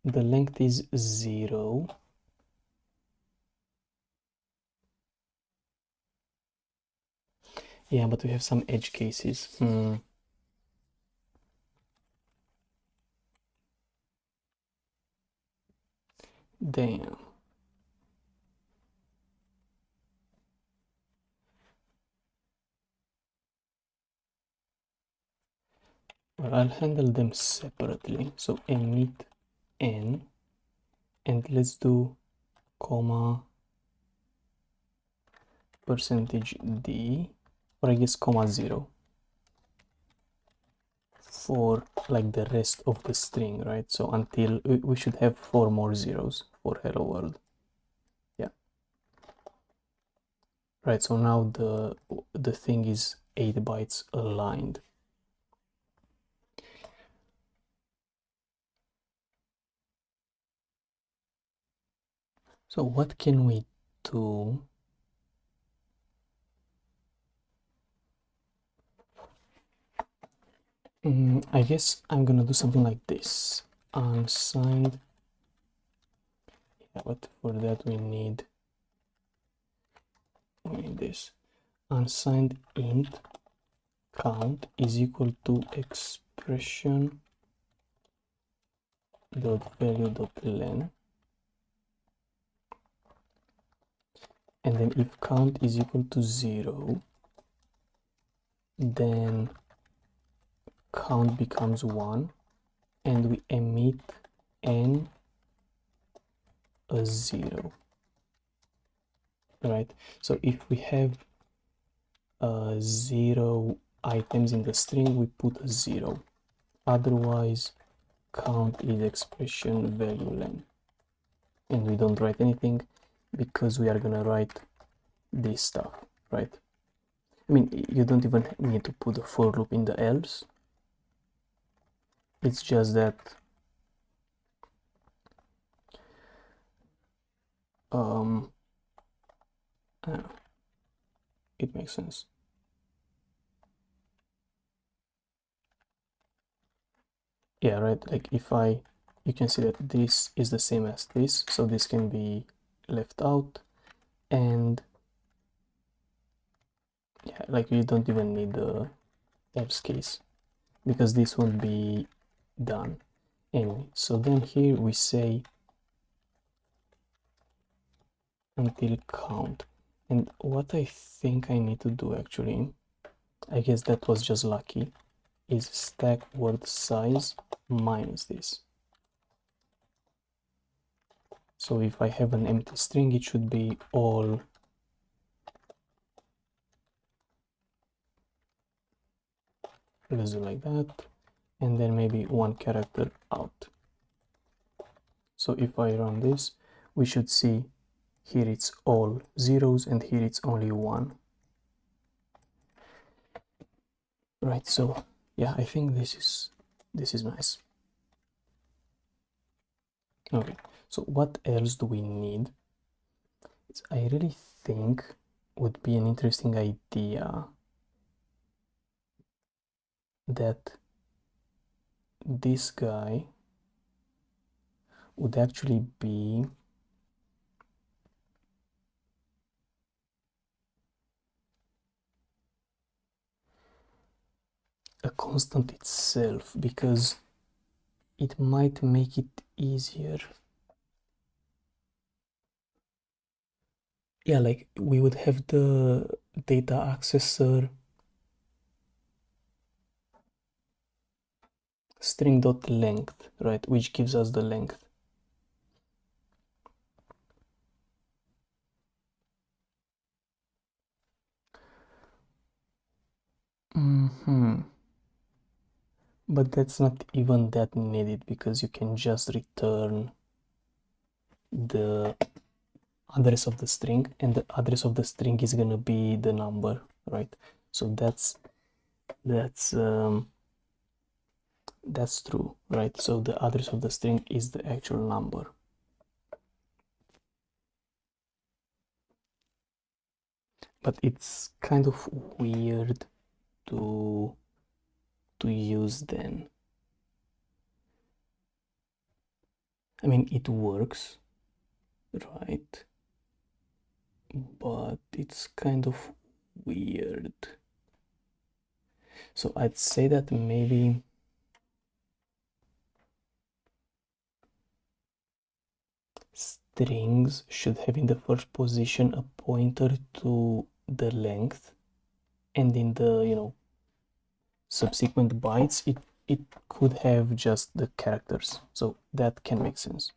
the length is 0, yeah, but we have some edge cases. Damn. Well, I'll handle them separately. So emit n, and let's do comma %d, or I guess comma 0 for like the rest of the string, right? So until we should have 4 more zeros for hello world. Yeah, right. So now the thing is 8 bytes aligned. So what can we do? I guess I'm gonna do something like this. Unsigned. Yeah, but for that we need this. Unsigned int count is equal to expression dot value dot len, and then if count is equal to 0, then count becomes 1, and we emit n as 0, right? So if we have 0 items in the string, we put a 0, otherwise count is expression value len, and we don't write anything because we are gonna write this stuff, right? I mean, you don't even need to put a for loop in the else. It's just that it makes sense. Yeah, right. Like if you can see that this is the same as this, so this can be left out, and yeah, like you don't even need the else case because this won't be done anyway. So then here we say until count. And what I think I need to do actually, I guess that was just lucky, is stack word size minus this. So if I have an empty string, it should be all let's do like that, and then maybe one character out. So if I run this, we should see here it's all zeros and here it's only one. Right, so yeah, I think this is nice. Okay, so what else do we need? I really think would be an interesting idea that this guy would actually be a constant itself, because it might make it easier. Yeah, like we would have the data accessor string.length, right, which gives us the length. But that's not even that needed, because you can just return the address of the string, and the address of the string is gonna be the number, right? So that's true, right? So the address of the string is the actual number. But it's kind of weird to use then. I mean, it works, right? But it's kind of weird. So I'd say that maybe strings should have in the first position a pointer to the length, and in the, you know, subsequent bytes it could have just the characters. So that can make sense.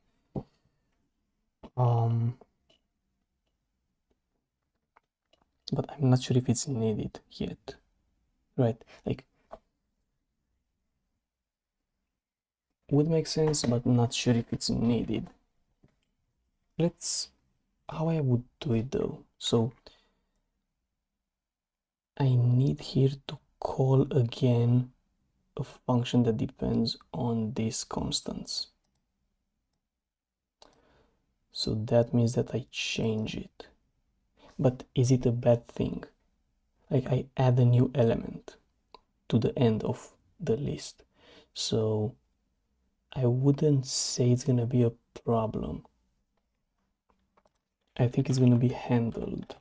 But I'm not sure if it's needed yet, right? Like, would make sense, but not sure if it's needed. Let's how I would do it though. So I need here to call again a function that depends on these constants. So that means that I change it. But is it a bad thing? Like, I add a new element to the end of the list. So I wouldn't say it's gonna be a problem. I think it's gonna be handled.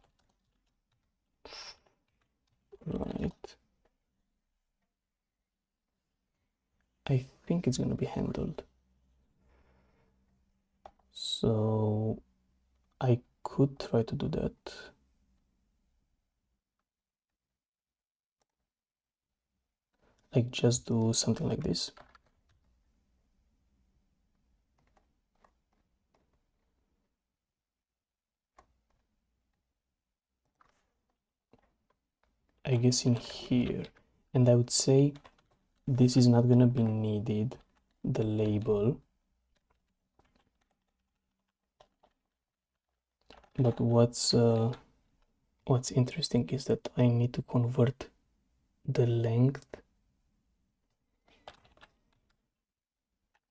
Right. I think it's gonna be handled. So I could try to do that. Like, just do something like this. I guess in here, and I would say this is not gonna be needed, the label. But what's interesting is that I need to convert the length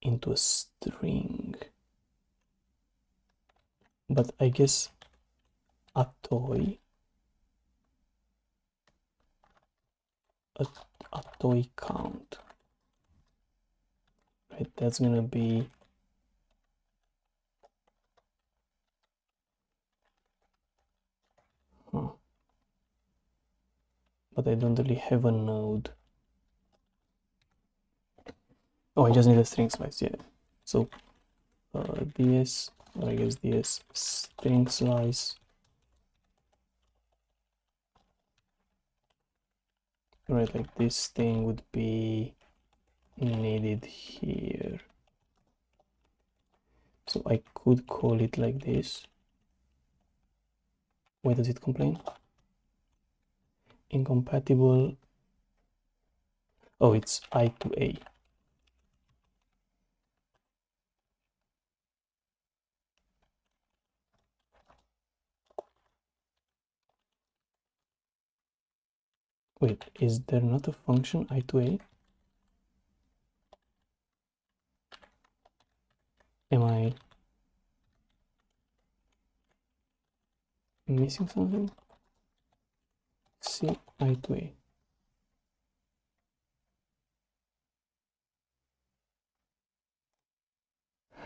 into a string. But I guess a toy count, right? That's gonna be but I don't really have a node. Oh, I just need a string slice, yeah. So ds or I guess this string slice, right? Like this thing would be needed here. So I could call it like this. Why does it complain? Incompatible. Oh, it's I to A. Wait, is there not a function I to A? Am I missing something? C I to A.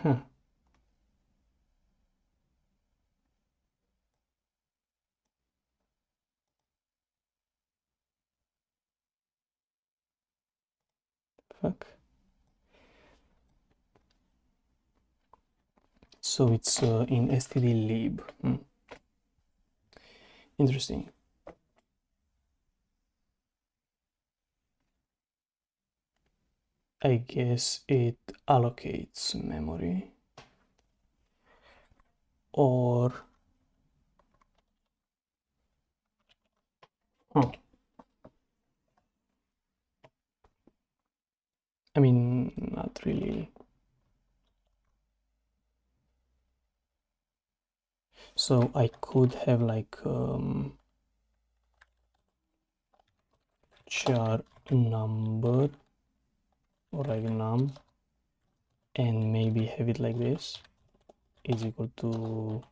Huh. Fuck. So it's in stdlib. Interesting. I guess it allocates memory. Or huh. I mean, not really. So I could have like char number or like num, and maybe have it like this is equal to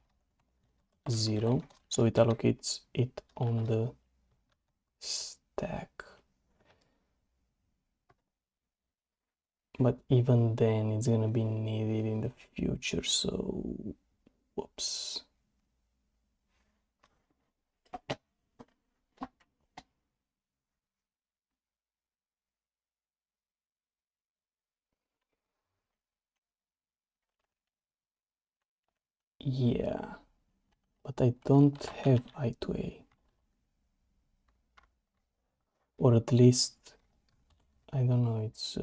0, so it allocates it on the stack. But even then it's gonna be needed in the future, so whoops. Yeah, but I don't have I to A, or at least I don't know, it's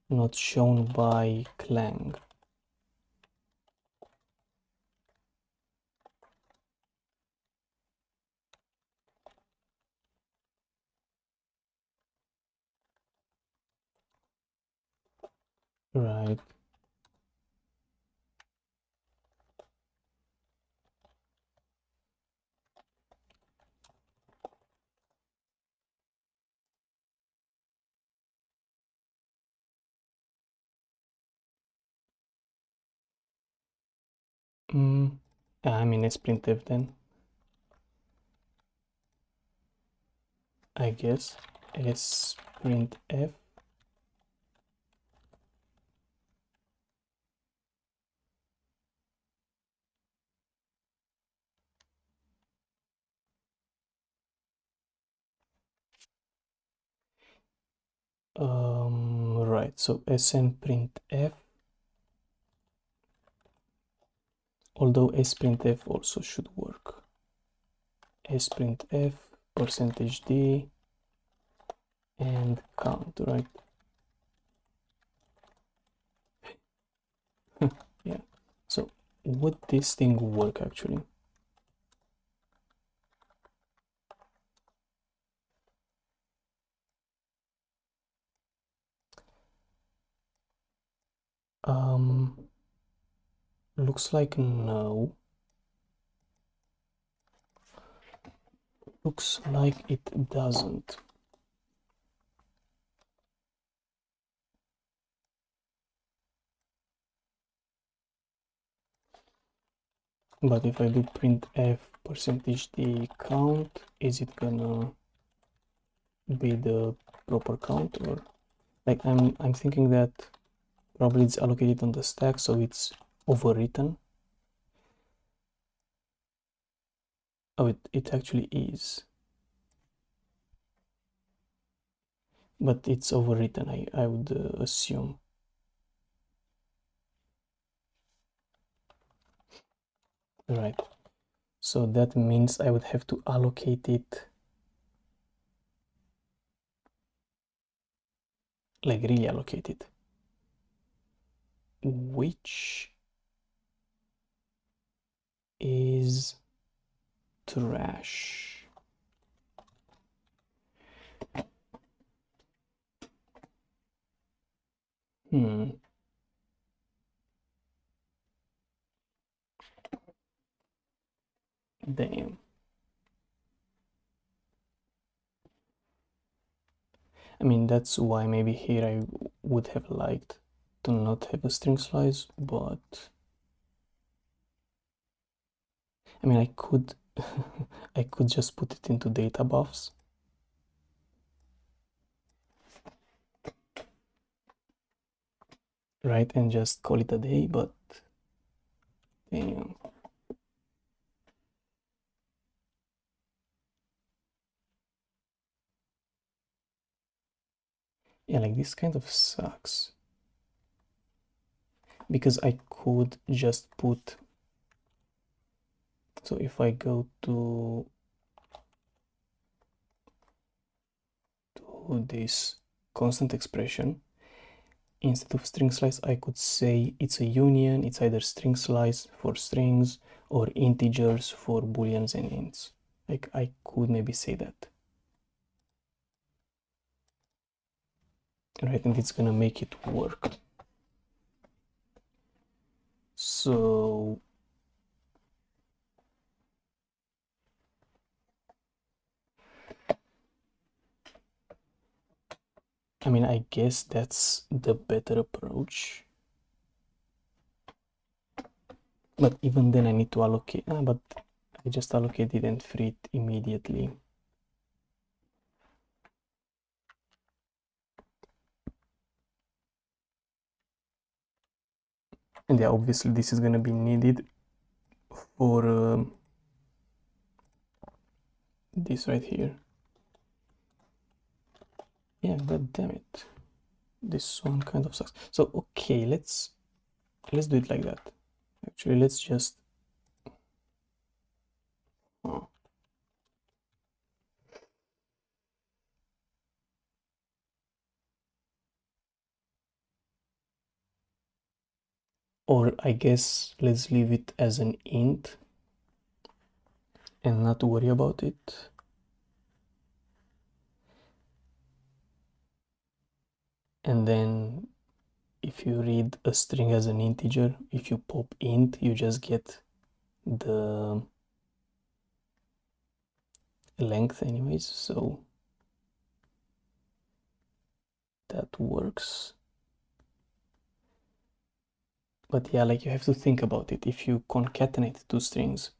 not shown by Clang. Right. I mean sprintf then, I guess. Sprintf. Right, so snprintf, although sprintf also should work. Sprintf %d and count, right? Yeah, so would this thing work actually? Looks like no. Looks like it doesn't. But if I do printf %d count, is it gonna be the proper count? Or like I'm thinking that probably it's allocated on the stack, so it's overwritten. Oh, it actually is, but it's overwritten, I would assume. right? So that means I would have to allocate it, like really allocate it, which is trash. Damn. I mean, that's why maybe here I would have liked to not have a string slice, but I mean, I could I could just put it into data buffs. Right, and just call it a day, but damn. Yeah, like this kind of sucks. Because I could just put, so if I go to this constant expression, instead of string slice, I could say it's a union. It's either string slice for strings or integers for booleans and ints. Like I could maybe say that. Right, and it's gonna make it work. So I mean, I guess that's the better approach. But even then I need to allocate, but I just allocated and free it immediately. And yeah, obviously this is gonna be needed for this right here. Yeah, god damn it. This one kind of sucks. So okay, let's do it like that. Actually, let's just oh. Or I guess let's leave it as an int and not worry about it. And then if you read a string as an integer, if you pop int, you just get the length anyways, so that works. But yeah, like you have to think about it. If you concatenate two strings,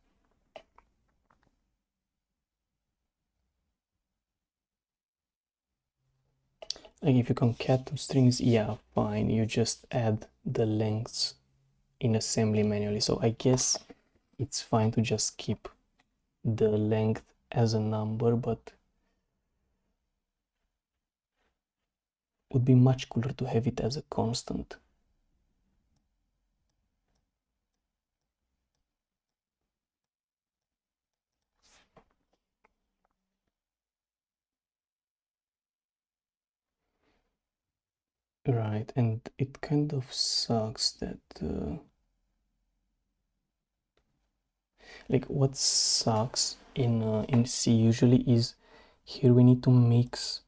like if you concat two strings, yeah, fine, you just add the lengths in assembly manually. So I guess it's fine to just keep the length as a number, but would be much cooler to have it as a constant. Right, and it kind of sucks that like what sucks in C usually is here we need to mix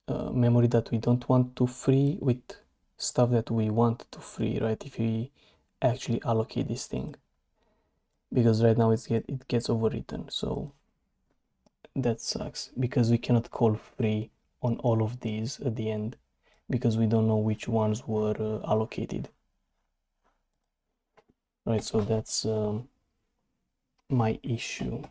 memory that we don't want to free with stuff that we want to free, right? If we actually allocate this thing, because right now it gets overwritten, so that sucks because we cannot call free on all of these at the end because we don't know which ones were allocated, right? So that's my issue.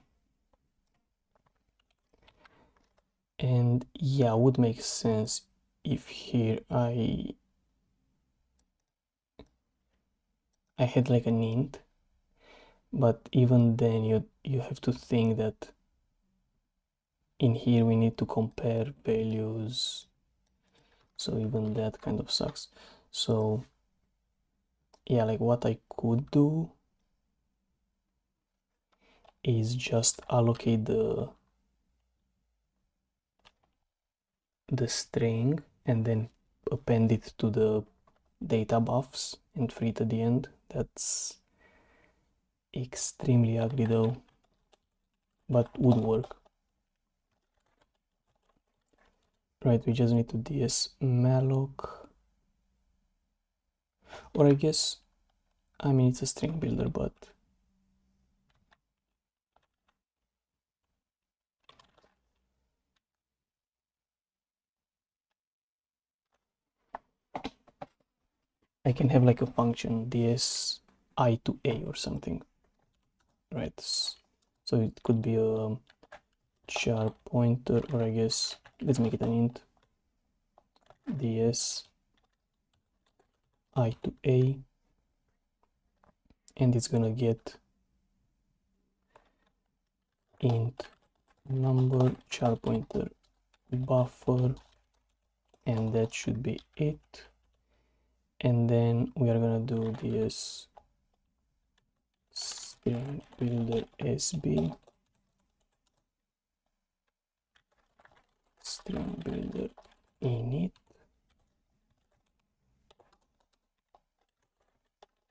And yeah, would make sense if here I had like an int, but even then you have to think that in here we need to compare values, so even that kind of sucks. So yeah, like what I could do is just allocate the string and then append it to the data buffs and free it at the end. That's extremely ugly though, but would work. Right, we just need to ds malloc, or I guess, I mean, it's a string builder, but I can have like a function ds I to a or something, right? So it could be a char pointer, or I guess let's make it an int ds I to a, and it's gonna get int number char pointer buffer, and that should be it. And then we are gonna do this string builder sb string builder init,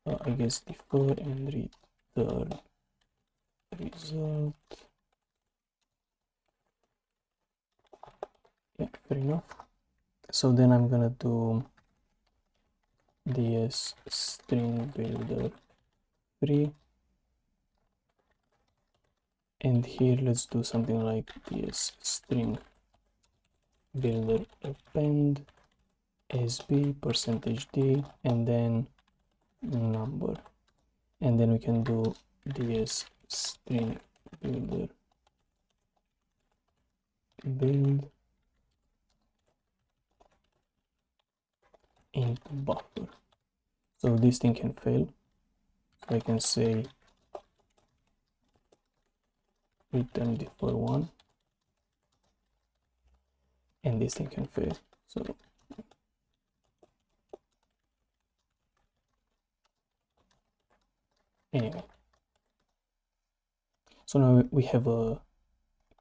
I guess defer and return result. Yeah, fair enough. So then I'm gonna do ds string builder 3, and here let's do something like ds string builder append sb %d and then number, and then we can do ds string builder build int buffer. So this thing can fail, so I can say return defer 1, and this thing can fail. So anyway, so now we have a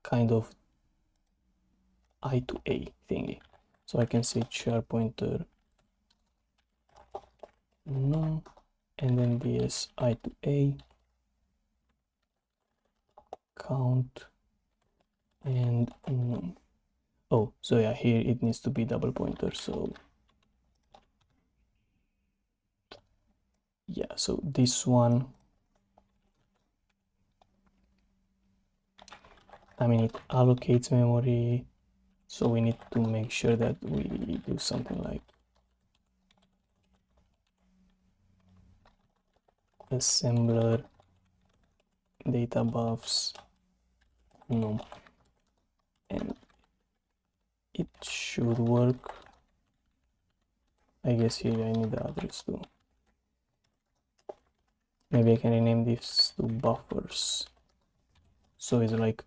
kind of I to a thingy. So I can say char pointer no, and then ds I to a count and no. Oh, so yeah, here it needs to be double pointer. So yeah, so this one, I mean, it allocates memory, so we need to make sure that we do something like assembler data buffs no, and it should work. I guess here I need the address too. Maybe I can rename this to buffers, so it's like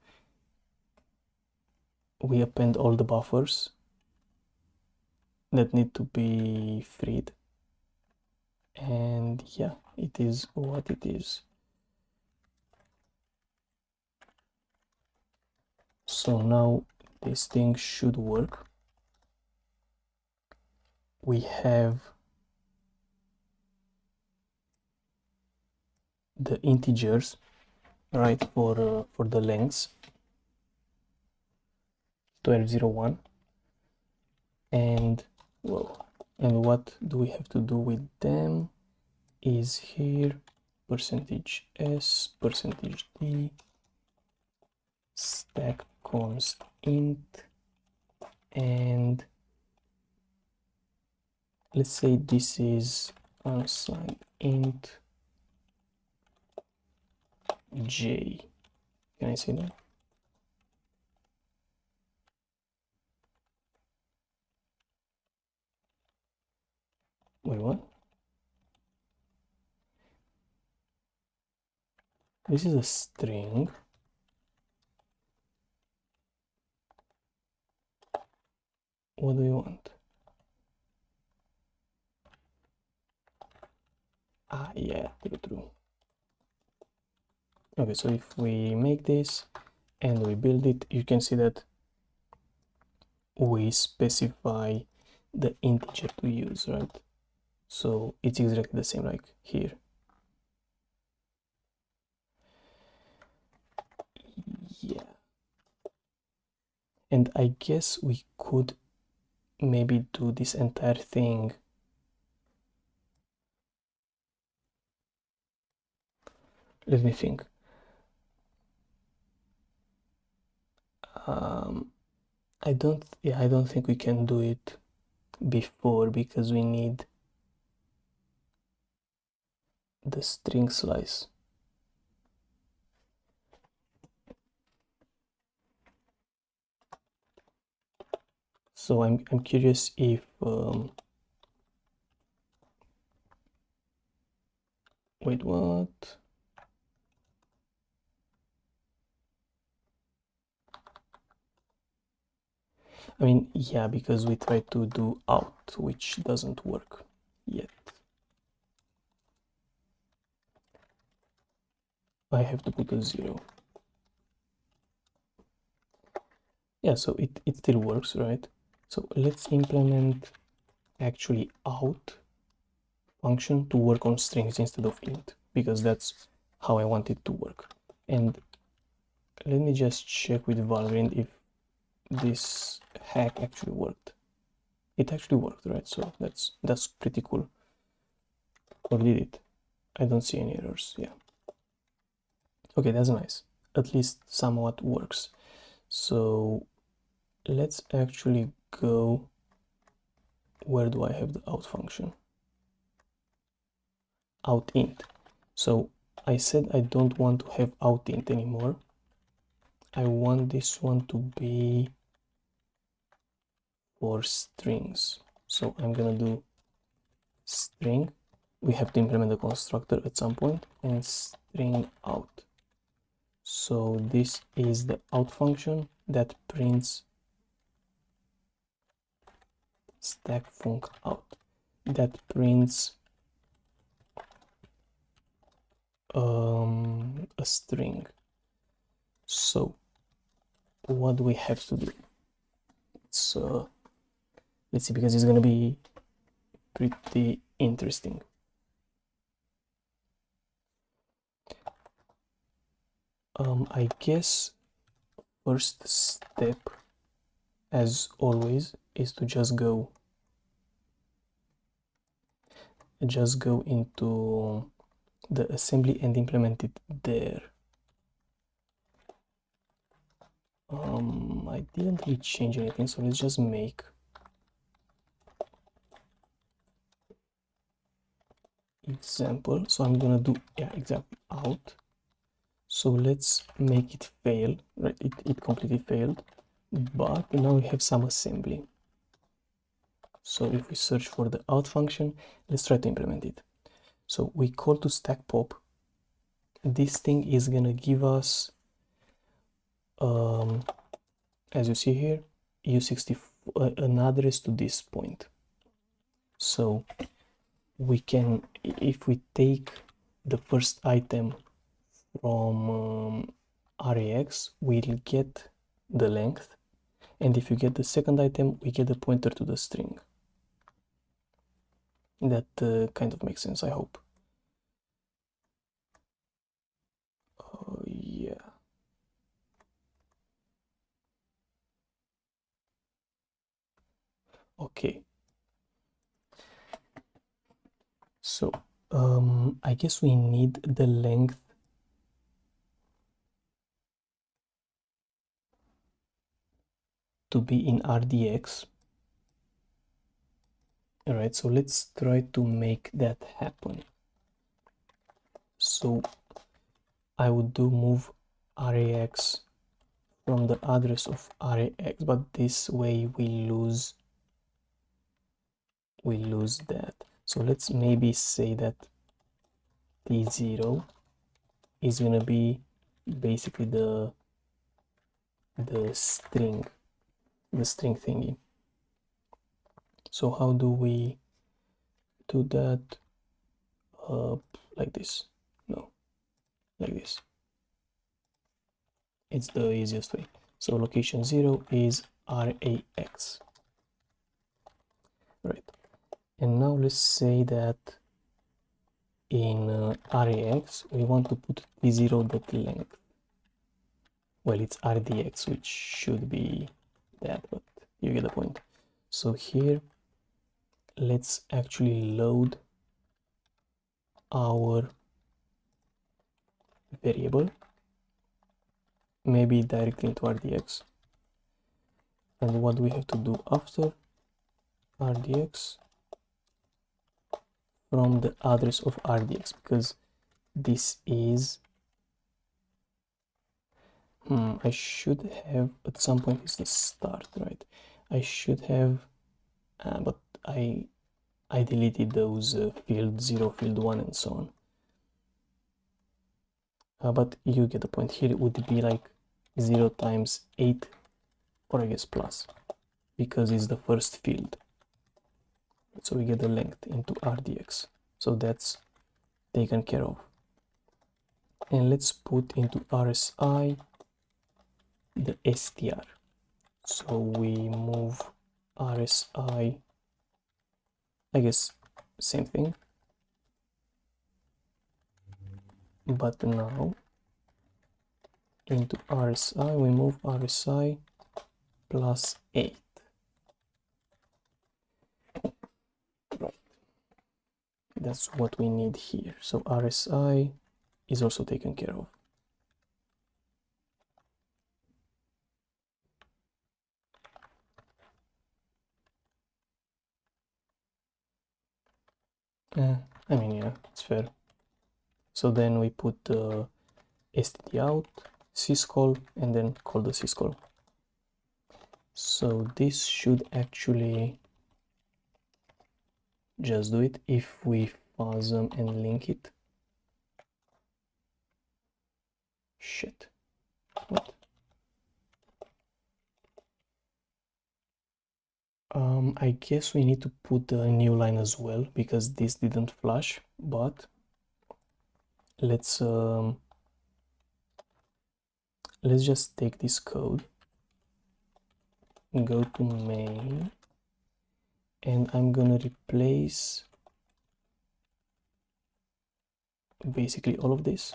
we append all the buffers that need to be freed, and yeah, it is what it is. So now this thing should work. We have the integers, right, for the lengths 1201, and well, and what do we have to do with them is here %s %d stack const int, and let's say this is unsigned int j. Can I say that? Wait, what? This is a string. What do you want? Ah, yeah, true. Okay, so if we make this and we build it, you can see that we specify the integer to use, right? So it's exactly the same like here. Yeah. And I guess we could maybe do this entire thing. Let me think. I don't think we can do it before because we need the string slice. So I'm curious if wait, what? I mean, yeah, because we tried to do out, which doesn't work yet. I have to put a 0. Yeah, so it still works, right? So let's implement actually out function to work on strings instead of int, because that's how I want it to work. And let me just check with Valgrind if this hack actually worked. It actually worked, right? So that's pretty cool. Or did it? I don't see any errors. Yeah. Okay, that's nice. At least somewhat works. So let's actually go. Where do I have the out function? Out int. So I said I don't want to have out int anymore. I want this one to be for strings. So I'm gonna do string. We have to implement the constructor at some point, and string out. So this is the out function that prints stack func out, that prints a string. So what do we have to do? So let's see, because it's gonna be pretty interesting. I guess first step, as always, is to just go into the assembly and implement it there. I didn't really change anything, so let's just make example. So I'm gonna do, yeah, exactly, out. So let's make it fail, right? It completely failed, but now we have some assembly. So if we search for the out function, let's try to implement it. So we call to stack pop. This thing is gonna give us, as you see here, u64, an address to this point. So we can, if we take the first item from RAX, we'll get the length, and if you get the second item, we get the pointer to the string. That kind of makes sense, I hope. Yeah. Okay. So I guess we need the length to be in RDX. All right, so let's try to make that happen. So I would do move RAX from the address of RAX, but this way we lose that. So let's maybe say that T0 is gonna be basically the string thingy. So how do we do that? Like this? No, like this. it's the easiest way. So location 0 is RAX, right? And now let's say that in RAX we want to put v0.length. Well, it's RDX, which should be that, but you get the point. So here, let's actually load our variable, maybe directly into RDX. And what we have to do after RDX from the address of RDX, because this is I should have at some point it's the start, right? I should have but I deleted those field 0, field 1 and so on, but you get the point. Here it would be like 0 times 8, or I guess plus, because it's the first field. So we get the length into RDX, so that's taken care of. And let's put into RSI the str. So we move RSI, I guess same thing, but now into RSI we move RSI plus 8. Right, that's what we need here. So RSI is also taken care of. I mean, yeah, it's fair. So then we put std out syscall and then call the syscall. So this should actually just do it if we fuzz them and link it. Shit. What? I guess we need to put a new line as well because this didn't flash, but let's just take this code, go to main, and I'm gonna replace basically all of this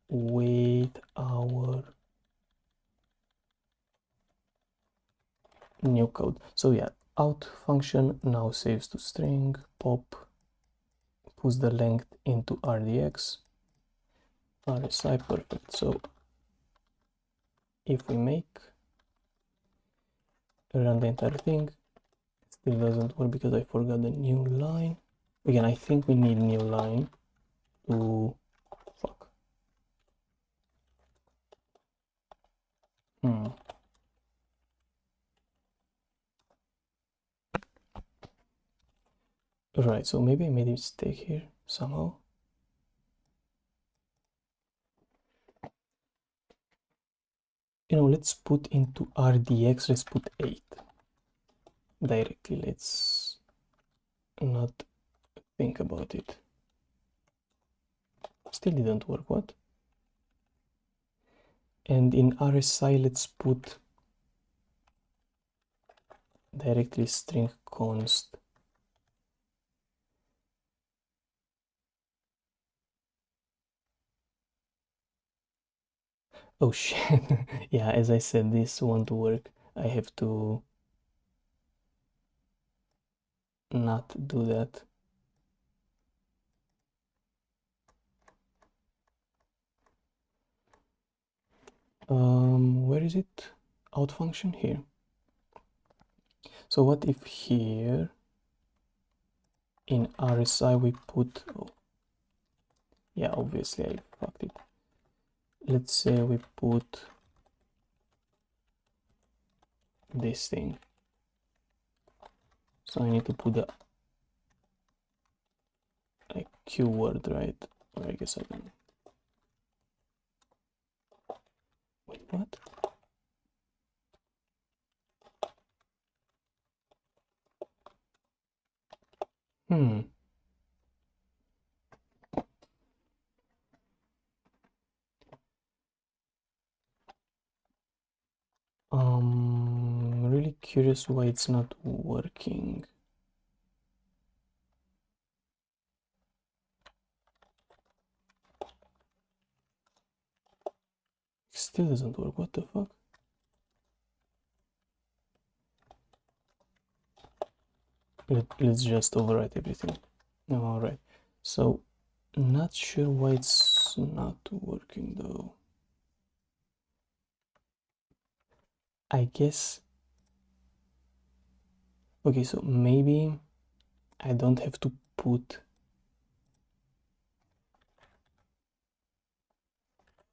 with our new code. So yeah, out function now saves to string, pop, puts the length into RDX, RSI, perfect. So if we make run the entire thing, it still doesn't work because I forgot the new line. Again, I think we need new line to fuck. Right, so maybe I made a mistake here somehow. Let's put into RDX, let's put 8 directly. Let's not think about it. Still didn't work, what? And in RSI, let's put directly string const. Oh shit. Yeah, as I said, this won't work. I have to not do that. Where is it? Out function here. So what if here in RSI we put, oh, yeah, obviously I fucked it. Let's say we put this thing. So I need to put the like keyword, right? Or I guess I don't know. Wait, what? really curious why it's not working. Still doesn't work, what the fuck? Let's just overwrite everything. Alright, so not sure why it's not working though. I guess, okay, so maybe I don't have to put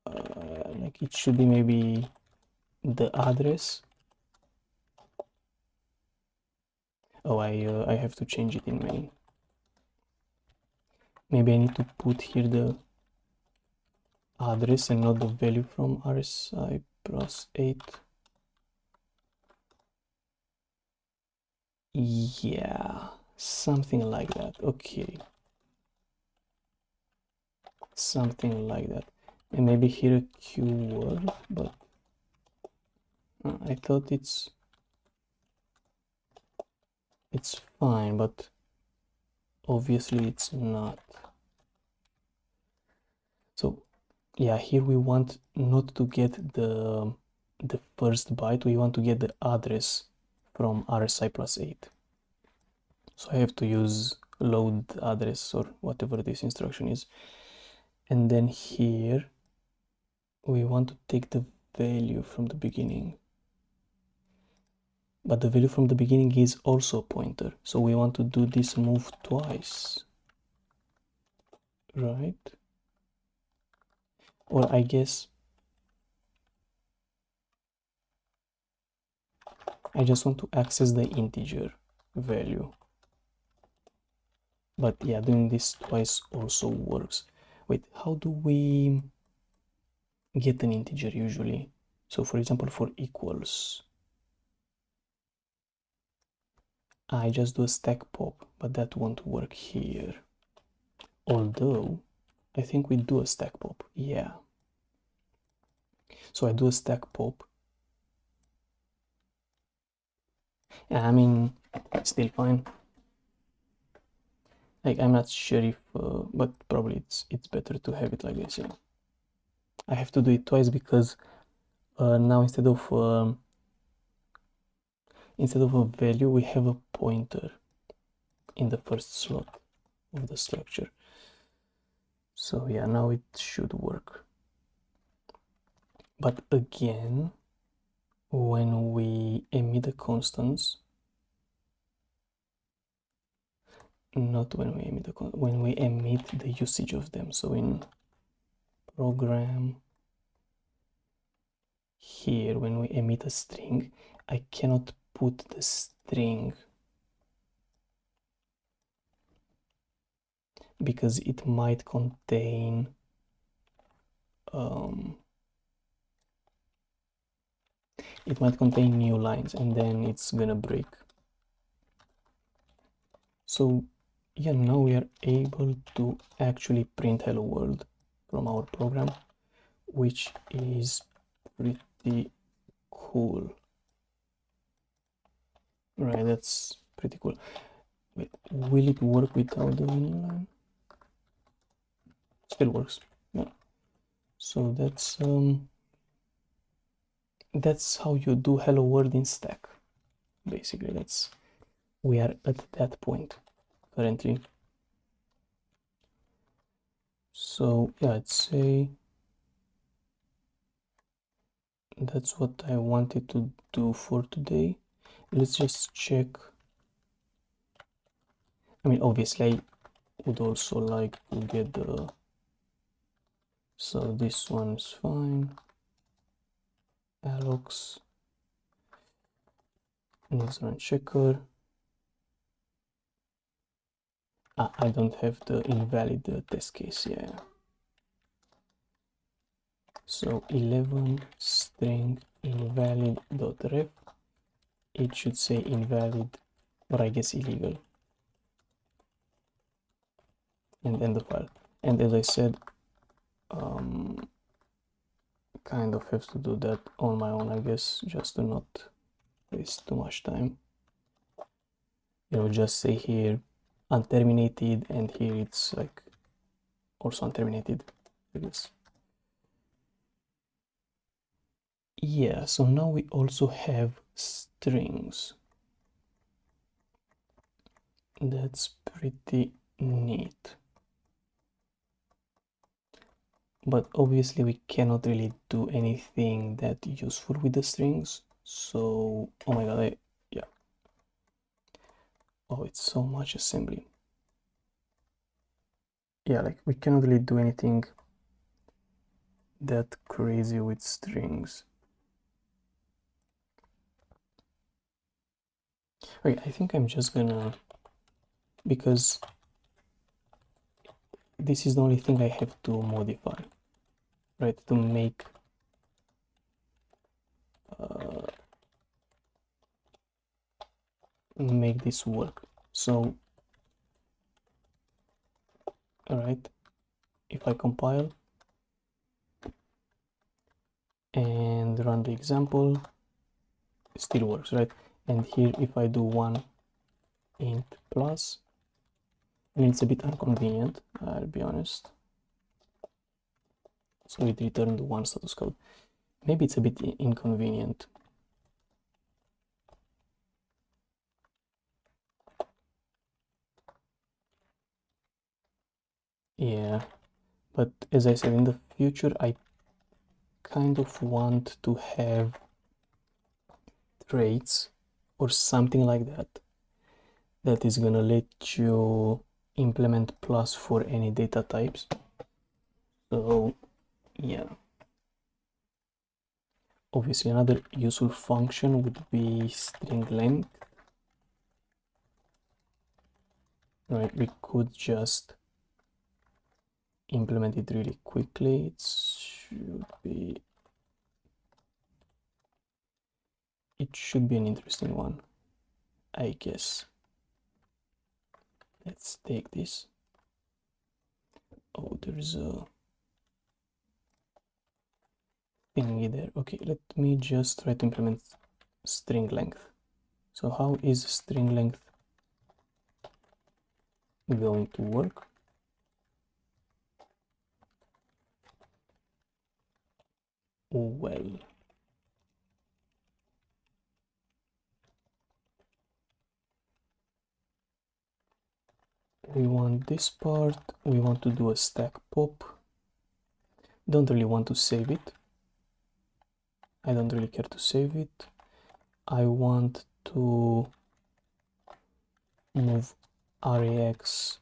like it should be maybe the address. Oh, I have to change it in main. Maybe I need to put here the address and not the value from RSI plus 8. Yeah, something like that. Okay, something like that. And maybe here a keyword, but I thought it's fine, but obviously it's not. So yeah, here we want not to get the first byte, we want to get the address from RSI plus 8. So I have to use load address or whatever this instruction is. And then here we want to take the value from the beginning. But the value from the beginning is also a pointer. So we want to do this move twice. Right? Or I guess I just want to access the integer value. But yeah, doing this twice also works. Wait, how do we get an integer usually? So for example, for equals, I just do a stack pop, but that won't work here. Although, I think we do a stack pop, yeah. So I do a stack pop. I mean, still fine. Like, I'm not sure if, but probably it's better to have it like this, yeah. I have to do it twice because now instead of a value, we have a pointer in the first slot of the structure. So yeah, now it should work. But again, when we emit the constants, not when we emit when we emit the usage of them. So in program here, when we emit a string, I cannot put the string because it might contain new lines and then it's gonna break. So yeah, now we are able to actually print hello world from our program, which is pretty cool. Right, that's pretty cool. Wait, will it work without the winning line? Still works. Yeah. So that's how you do hello world in stack. Basically, we are at that point currently. So yeah, I'd say that's what I wanted to do for today. Let's just check. I mean, obviously I would also like to get the, so this one's fine. Alex needs run checker. I don't have the invalid test case, yeah. So 11 string invalid dot ref, it should say invalid, or I guess illegal, and end the file. And as I said, kind of have to do that on my own, I guess, just to not waste too much time. You know, just say here unterminated, and here it's like also unterminated, I guess. Yeah, so now we also have strings. That's pretty neat. But obviously we cannot really do anything that useful with the strings. So, oh my god, yeah. Oh, it's so much assembly. Yeah, like we cannot really do anything that crazy with strings. Okay, I think I'm just gonna, because this is the only thing I have to modify, right, to make make this work. So, all right, if I compile and run the example, it still works, right? And here, if I do one int plus, and it's a bit inconvenient, I'll be honest. So it returned one status code. Maybe it's a bit inconvenient. Yeah, but as I said, in the future, I kind of want to have traits or something like that that is gonna let you implement plus for any data types. So yeah, obviously another useful function would be string length, right? We could just implement it really quickly. It should be an interesting one, I guess. Let's take this. Oh, there's a thingy there. Okay, let me just try to implement string length. So how is string length going to work? Well, we want this part, we want to do a stack pop. Don't really want to save it. I don't really care to save it. I want to move rax,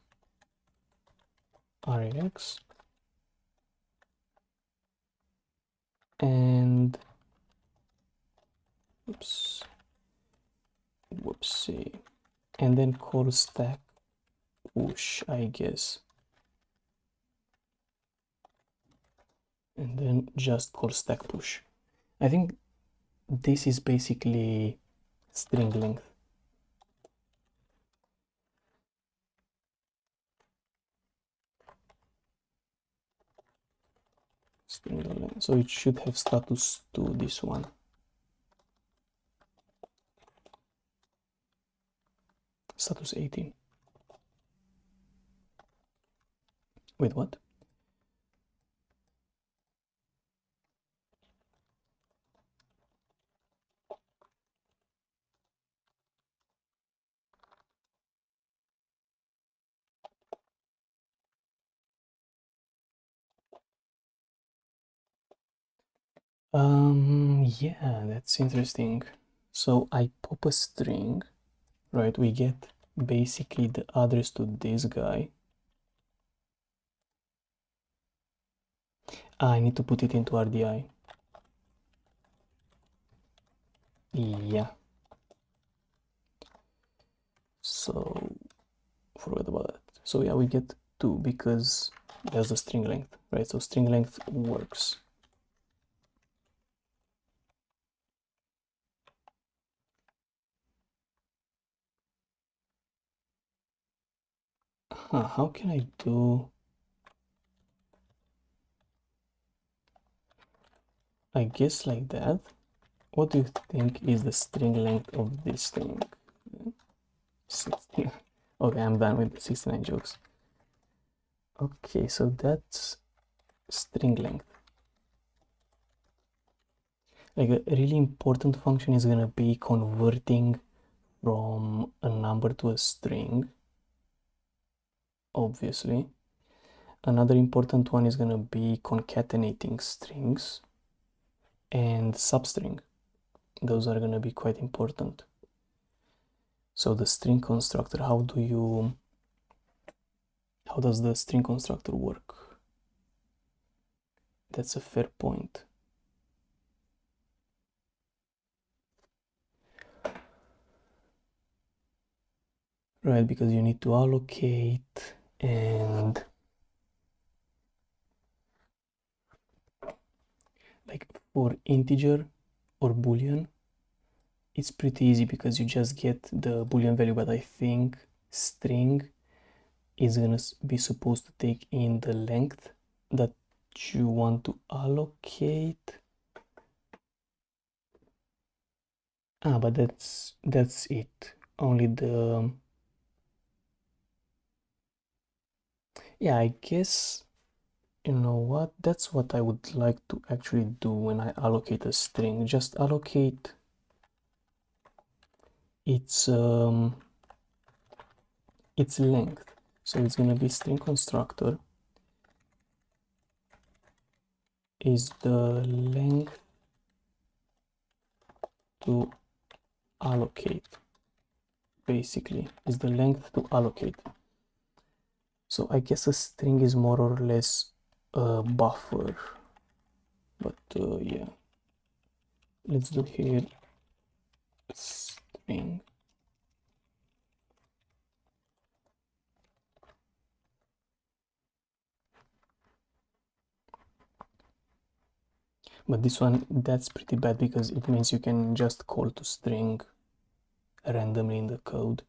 and whoopsie, and then call stack push, I guess, and then just call stack push. I think this is basically string length. String length. So it should have status to this one. Status 18. Wait, what? Yeah, that's interesting. So I pop a string, right? We get basically the address to this guy. I need to put it into RDI. Yeah. So forget about that. So yeah, we get 2 because there's the string length, right? So string length works. How can I do? I guess like that. what do you think is the string length of this thing? 16. Okay, I'm done with the 69 jokes. Okay, so that's string length. Like a really important function is gonna be converting from a number to a string, obviously. Another important one is gonna be concatenating strings and substring. Those are gonna be quite important. So the string constructor, how does the string constructor work? That's a fair point. Right, because you need to allocate, and like for integer or boolean, it's pretty easy because you just get the boolean value, but I think string is gonna be supposed to take in the length that you want to allocate. But that's it. Only the, yeah, I guess, you know what, that's what I would like to actually do when I allocate a string. Just allocate its length. So it's gonna be string constructor is the length to allocate, basically is the length to allocate. So I guess a string is more or less a buffer, but yeah, let's do here string. But this one, that's pretty bad because it means you can just call to string randomly in the code.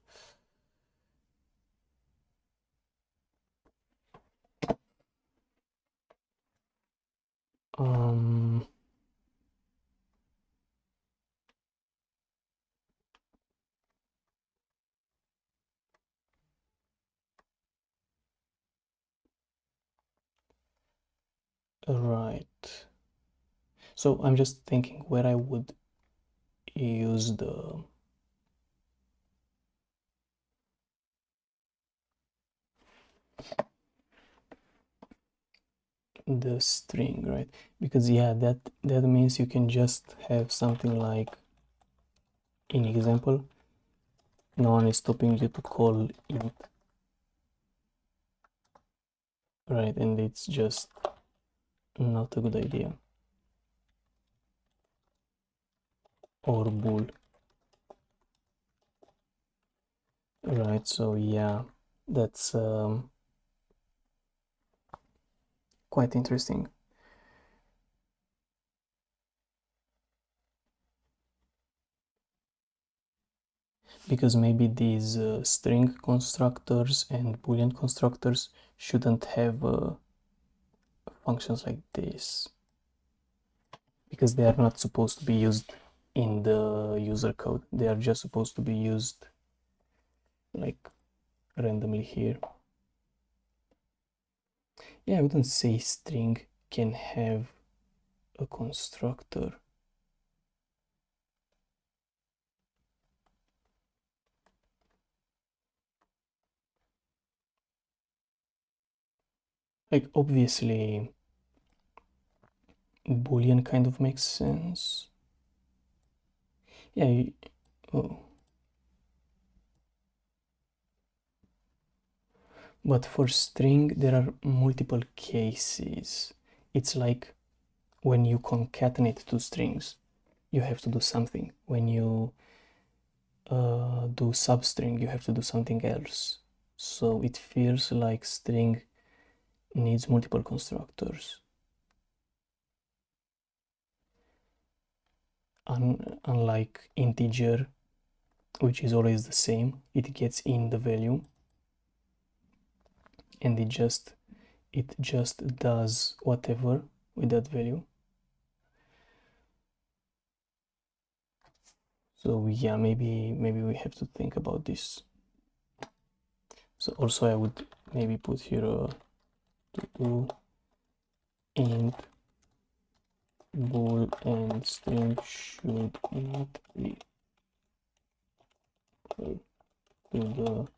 Right. So I'm just thinking where I would use the string, right? Because yeah, that means you can just have something like, in example, no one is stopping you to call int, right? And it's just not a good idea. Or bool, right? So yeah, that's quite interesting. Because maybe these string constructors and boolean constructors shouldn't have functions like this, because they are not supposed to be used in the user code. They are just supposed to be used like randomly here. Yeah, I wouldn't say string can have a constructor. Like obviously boolean kind of makes sense. Yeah, oh. But for string there are multiple cases. It's like when you concatenate two strings, you have to do something. When you do substring, you have to do something else. So it feels like string needs multiple constructors. Unlike integer, which is always the same, it gets in the value and it just does whatever with that value. So yeah, maybe we have to think about this. So also I would maybe put here a to int bool and string should not be equal to the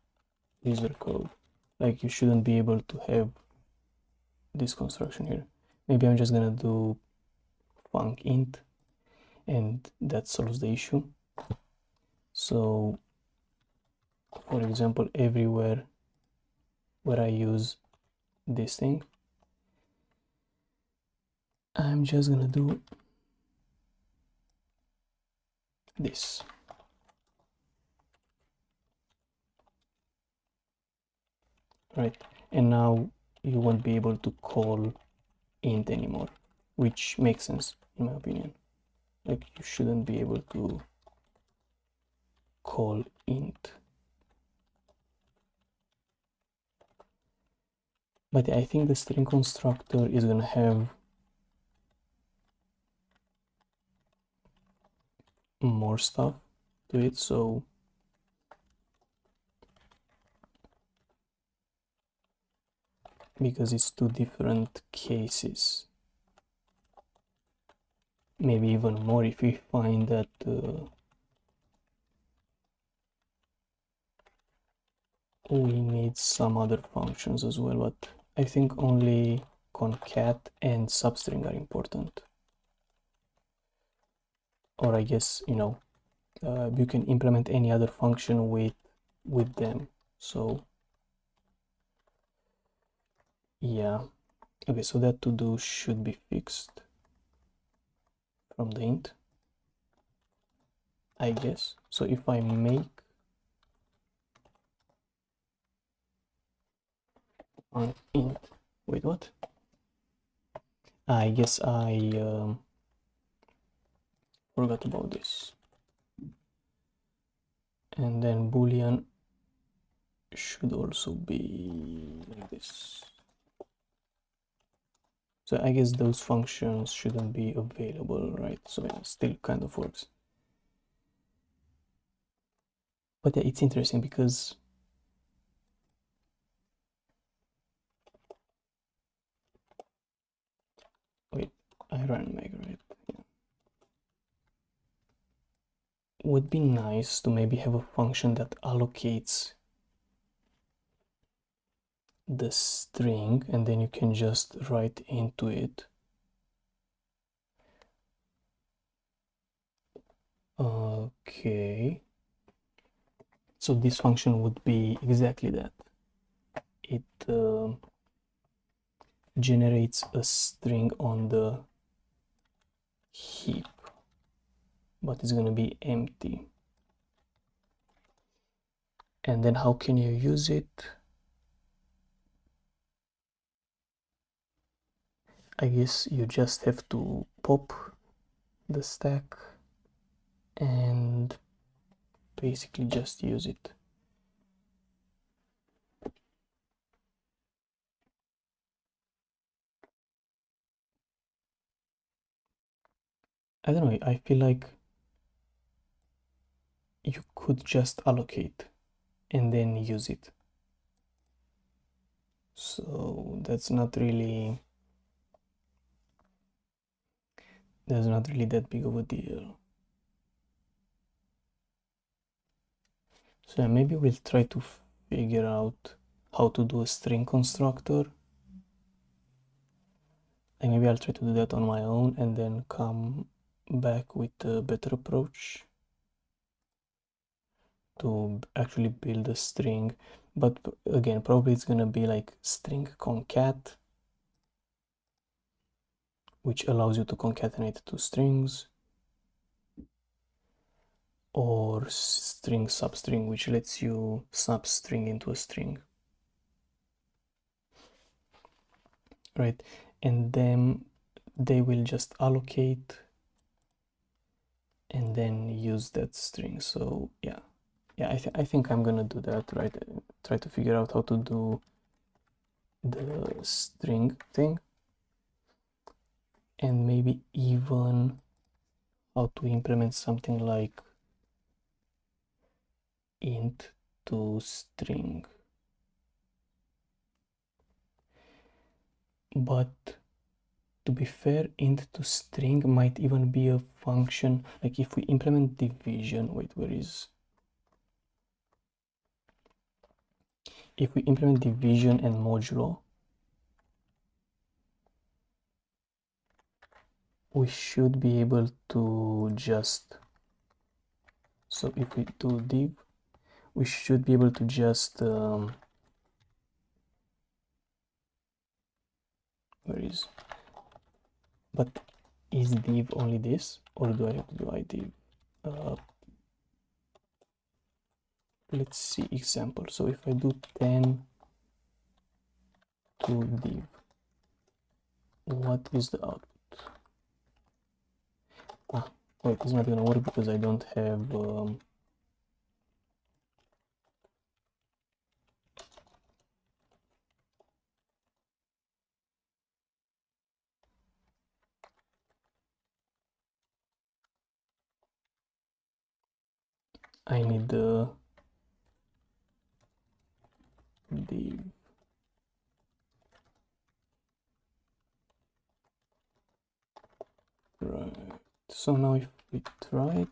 user code. Like you shouldn't be able to have this construction here. Maybe I'm just gonna do func int and that solves the issue. So for example, everywhere where I use this thing, I'm just gonna do this. Right, and now you won't be able to call int anymore, which makes sense in my opinion. Like you shouldn't be able to call int. But I think the string constructor is gonna have more stuff to it, so because it's two different cases, maybe even more if we find that we need some other functions as well, but I think only concat and substring are important. Or I guess, you know, you can implement any other function with them. So yeah, okay, so that to do should be fixed from the int, I guess. So if I make an int, wait, what? I guess I forgot about this. And then boolean should also be like this. So I guess those functions shouldn't be available, right? So it still kind of works. But yeah, it's interesting because wait, I ran meg, right? Yeah. Would be nice to maybe have a function that allocates the string and then you can just write into it. Okay. So this function would be exactly that. It generates a string on the heap, but it's going to be empty. And then how can you use it? I guess you just have to pop the stack and basically just use it. I don't know, I feel like you could just allocate and then use it. So that's not really that big of a deal. So maybe we'll try to figure out how to do a string constructor. And maybe I'll try to do that on my own and then come back with a better approach to actually build a string. But again, probably it's gonna be like string concat, which allows you to concatenate two strings, or string substring, which lets you substring into a string, right? And then they will just allocate and then use that string. So yeah, I think I'm gonna do that, right? Try to figure out how to do the string thing and maybe even how to implement something like int to string. But to be fair, int to string might even be a function. Like if we implement division, wait, where is? If we implement division and modulo, we should be able to just, so if we do div, we should be able to just, where is, but is div only this, or do I have to do idiv? Let's see example. So if I do 10 to div, what is the output? Wait, it's not gonna work because I don't have I need the div. Right. So now if we try it,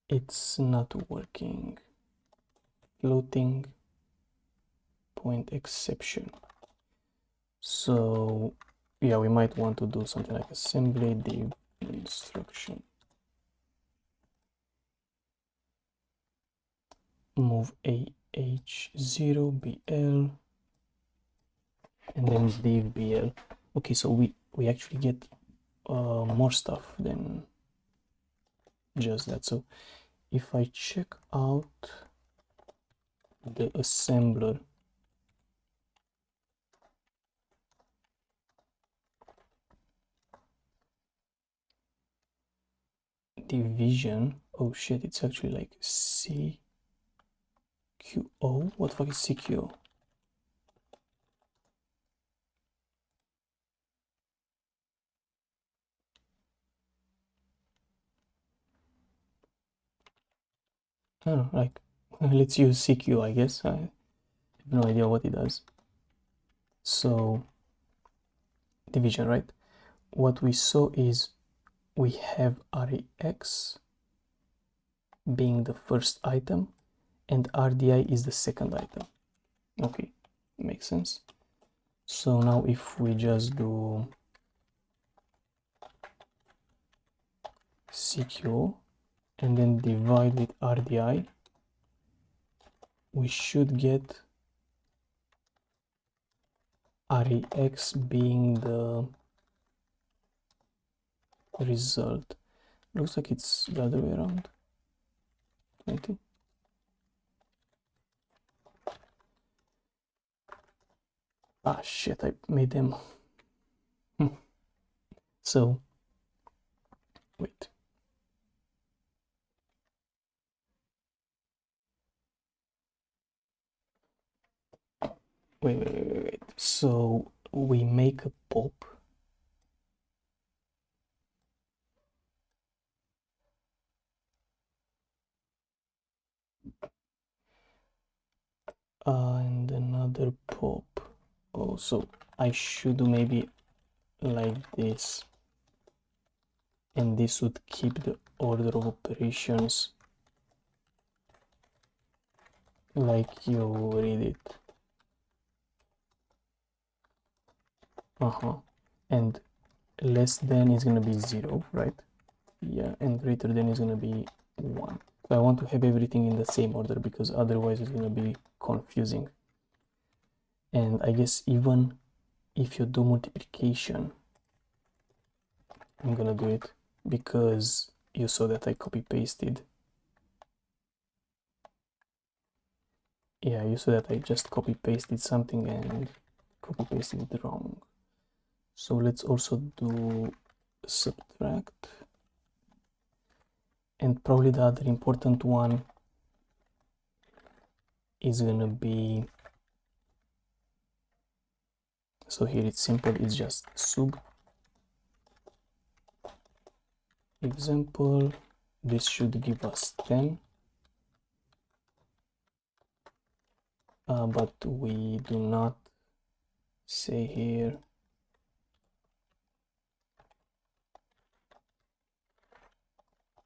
it's not working. Floating point exception. So yeah, we might want to do something like assembly div instruction. Move AH0BL and then div BL. Okay, so we actually get more stuff than just that. So if I check out the assembler, division, oh shit, it's actually like CQO. What the fuck is CQO? I don't know, like, let's use CQ, I guess. I have no idea what it does. So, division, right? What we saw is we have array X being the first item and RDI is the second item. Okay, makes sense. So now if we just do CQ and then divide with RDI, we should get array X being the result. Looks like it's the other way around. 20. Ah shit, I made them. So wait. Wait. So we make a pop. And another pop. Oh, so I should do maybe like this. And this would keep the order of operations like you read it. And less than is gonna be 0, right? Yeah, and greater than is gonna be 1. So I want to have everything in the same order because otherwise it's gonna be confusing. And I guess even if you do multiplication, I'm gonna do it because you saw that I copy pasted. Yeah, you saw that I just copy pasted something and copy pasted it wrong. So let's also do subtract. And probably the other important one is gonna be, so here it's simple, it's just sub example. This should give us 10 but we do not say here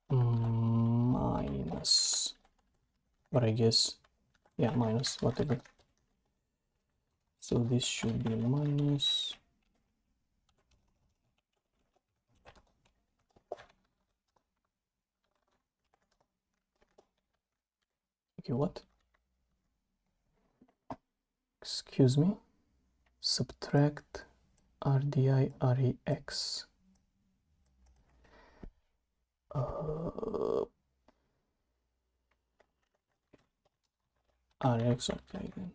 minus, but I guess, yeah, minus, whatever. So this should be minus. Okay, what? Excuse me. Subtract RDI REX. REX, okay then.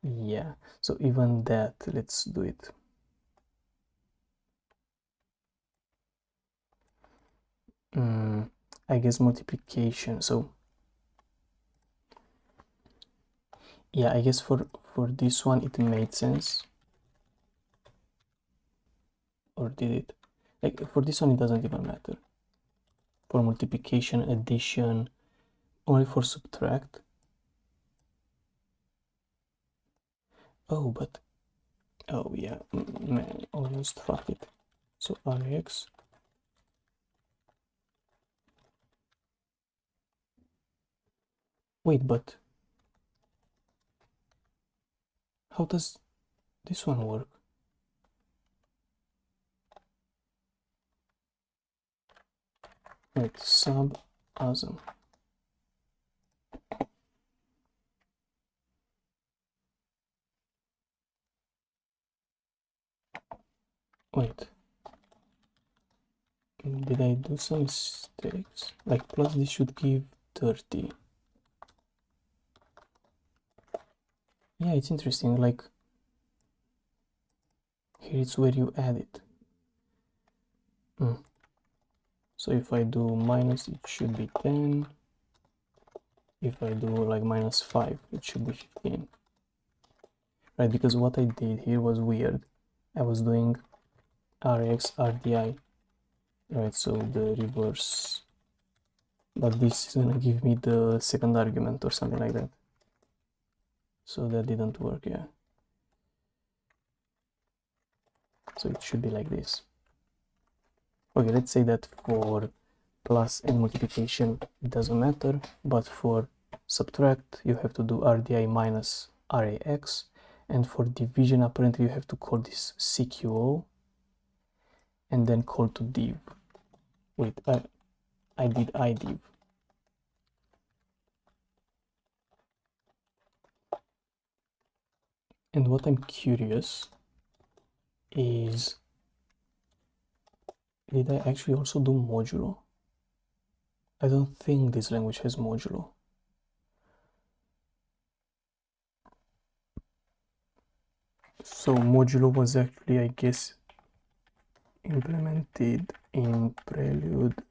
Yeah, so even that, let's do it. I guess multiplication. So yeah, I guess for this one it made sense. Or did it? Like for this one it doesn't even matter. For multiplication, addition, only for subtract. Oh, but oh yeah, man, almost fucked it. So RX. Wait, but how does this one work? Wait, sub awesome. Wait, did I do some mistakes? Like plus this should give 30. Yeah, it's interesting. Like here it's where you add it. So if I do minus, it should be 10. If I do like minus 5, it should be 15. Right, because what I did here was weird. I was doing RX, RDI, right, so the reverse. But this is gonna give me the second argument or something like that. So that didn't work, yeah. So it should be like this. Okay, let's say that for plus and multiplication it doesn't matter, but for subtract you have to do RDI minus RAX, and for division apparently you have to call this CQO and then call to div. Wait, I did IDiv. And what I'm curious is, did I actually also do modulo? I don't think this language has modulo. So modulo was actually, I guess, implemented in Prelude.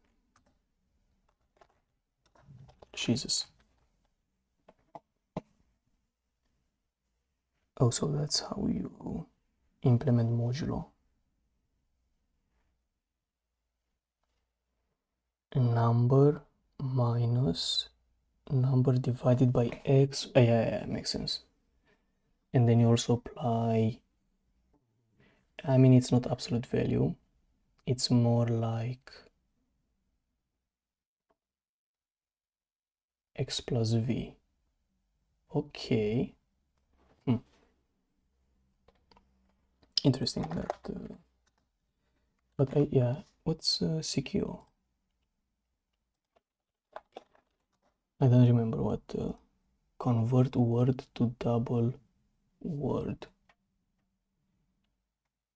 Jesus. Oh, so that's how you implement modulo. Number minus number divided by x. Yeah, makes sense. And then you also apply, I mean, it's not absolute value, it's more like x plus v. Okay. Interesting that. But yeah, what's CQ? I don't remember what. Convert word to double word.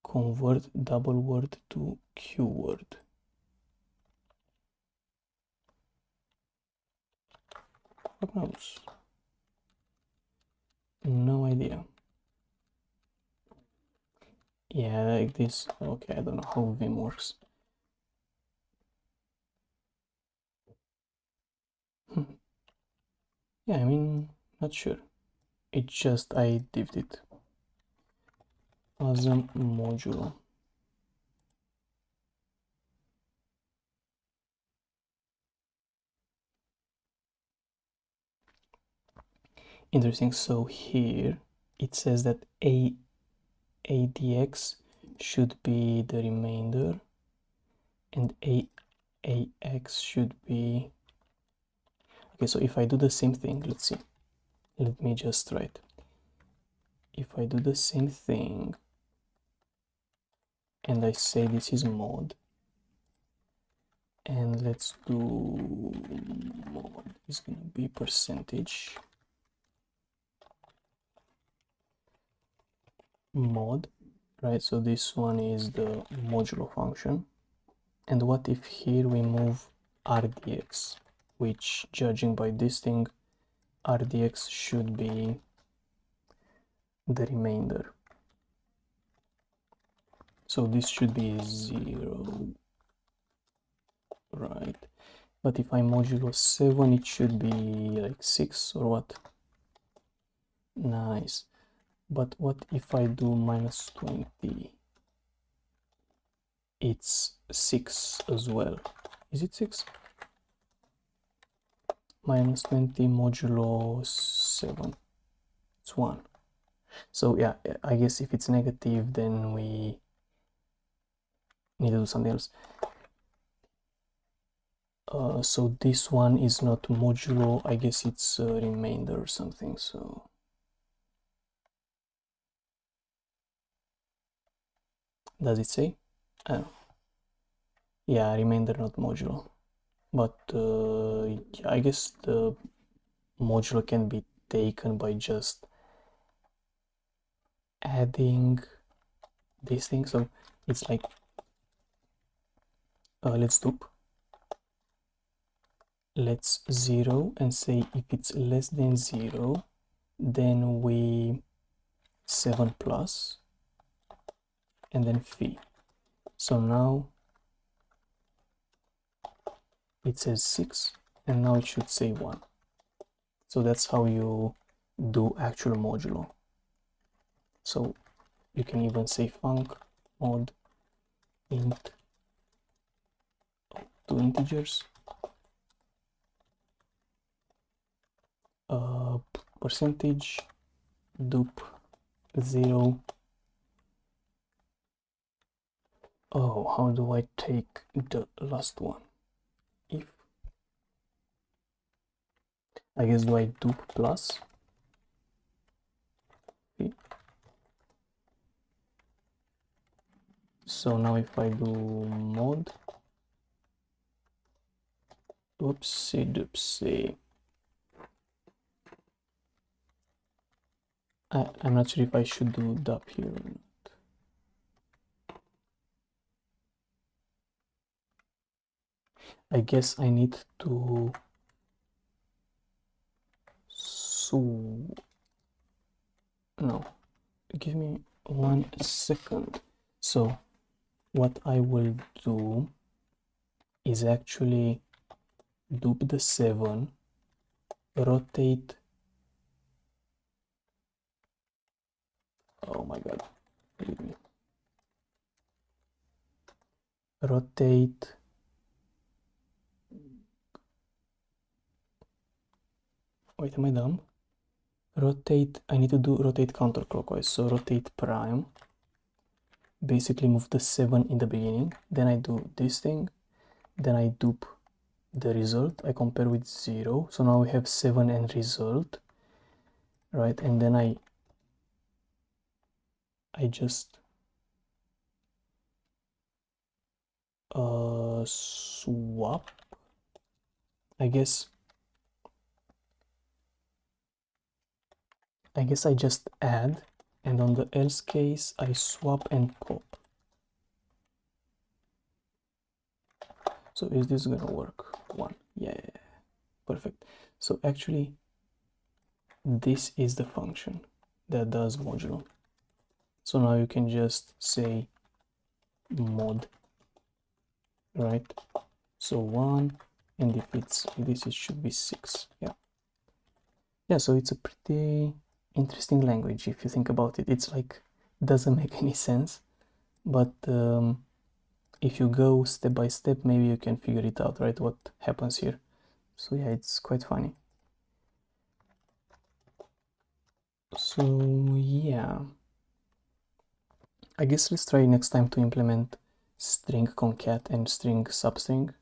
Convert double word to Q word. What knows? No idea. Yeah, like this. Okay, I don't know how Vim works. Yeah, I mean, not sure. It just I dived it as a module. interesting. So here it says that ADX should be the remainder and AX should be... Okay, so if I do the same thing, let's see. Let me just write. If I do the same thing and I say this is mod, and let's do mod is gonna be percentage mod, right? So this one is the modulo function. And what if here we move RDX, which, judging by this thing, RDX should be the remainder. So this should be 0, right? But if I modulo 7, it should be like 6 or what? Nice. But what if I do minus 20? It's 6 as well. Is it 6? Minus 20 modulo 7. It's 1. So yeah, I guess if it's negative, then we need to do something else. So this one is not modulo, I guess it's a remainder or something. So does it say? Yeah, remainder, not modulo. But I guess the modulo can be taken by just adding this thing. So it's like let's dupe. Let's 0 and say if it's less than 0, then we 7 plus and then phi. So now it says 6 and now it should say 1. So that's how you do actual modulo. So you can even say func mod int two integers percentage dupe 0. Oh, how do I take the last one? If I guess do I dupe plus? Okay. So now if I do mod, oopsie doopsie. I'm not sure if I should do dup here or not. I guess I need to no, give me 1 second. So what I will do is actually dupe the 7, rotate, oh my god, believe me, rotate wait, am I dumb? Rotate, I need to do rotate counterclockwise, so rotate prime, basically move the 7 in the beginning, then I do this thing, then I dupe the result, I compare with 0, so now we have 7 and result, right? And then I just swap, I guess I just add, and on the else case I swap and pop. So is this gonna work? 1, yeah, perfect. So actually this is the function that does modulo. So now you can just say mod, right? So 1, and if it's this, it should be 6. Yeah, so it's a pretty interesting language if you think about it. It's like, doesn't make any sense, but if you go step by step, maybe you can figure it out, right, what happens here. So yeah, it's quite funny. So yeah, I guess let's try next time to implement string concat and string substring,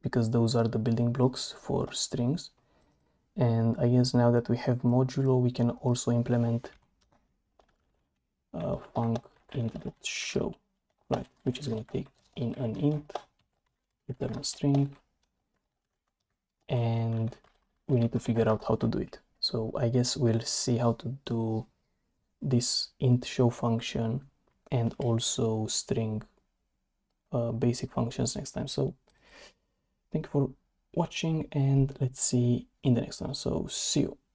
because those are the building blocks for strings. And I guess now that we have modulo, we can also implement func int.show, right, which is going to take in an int, return a string, and we need to figure out how to do it. So I guess we'll see how to do this int show function and also string basic functions next time. So thank you for watching, and let's see in the next one. So see you.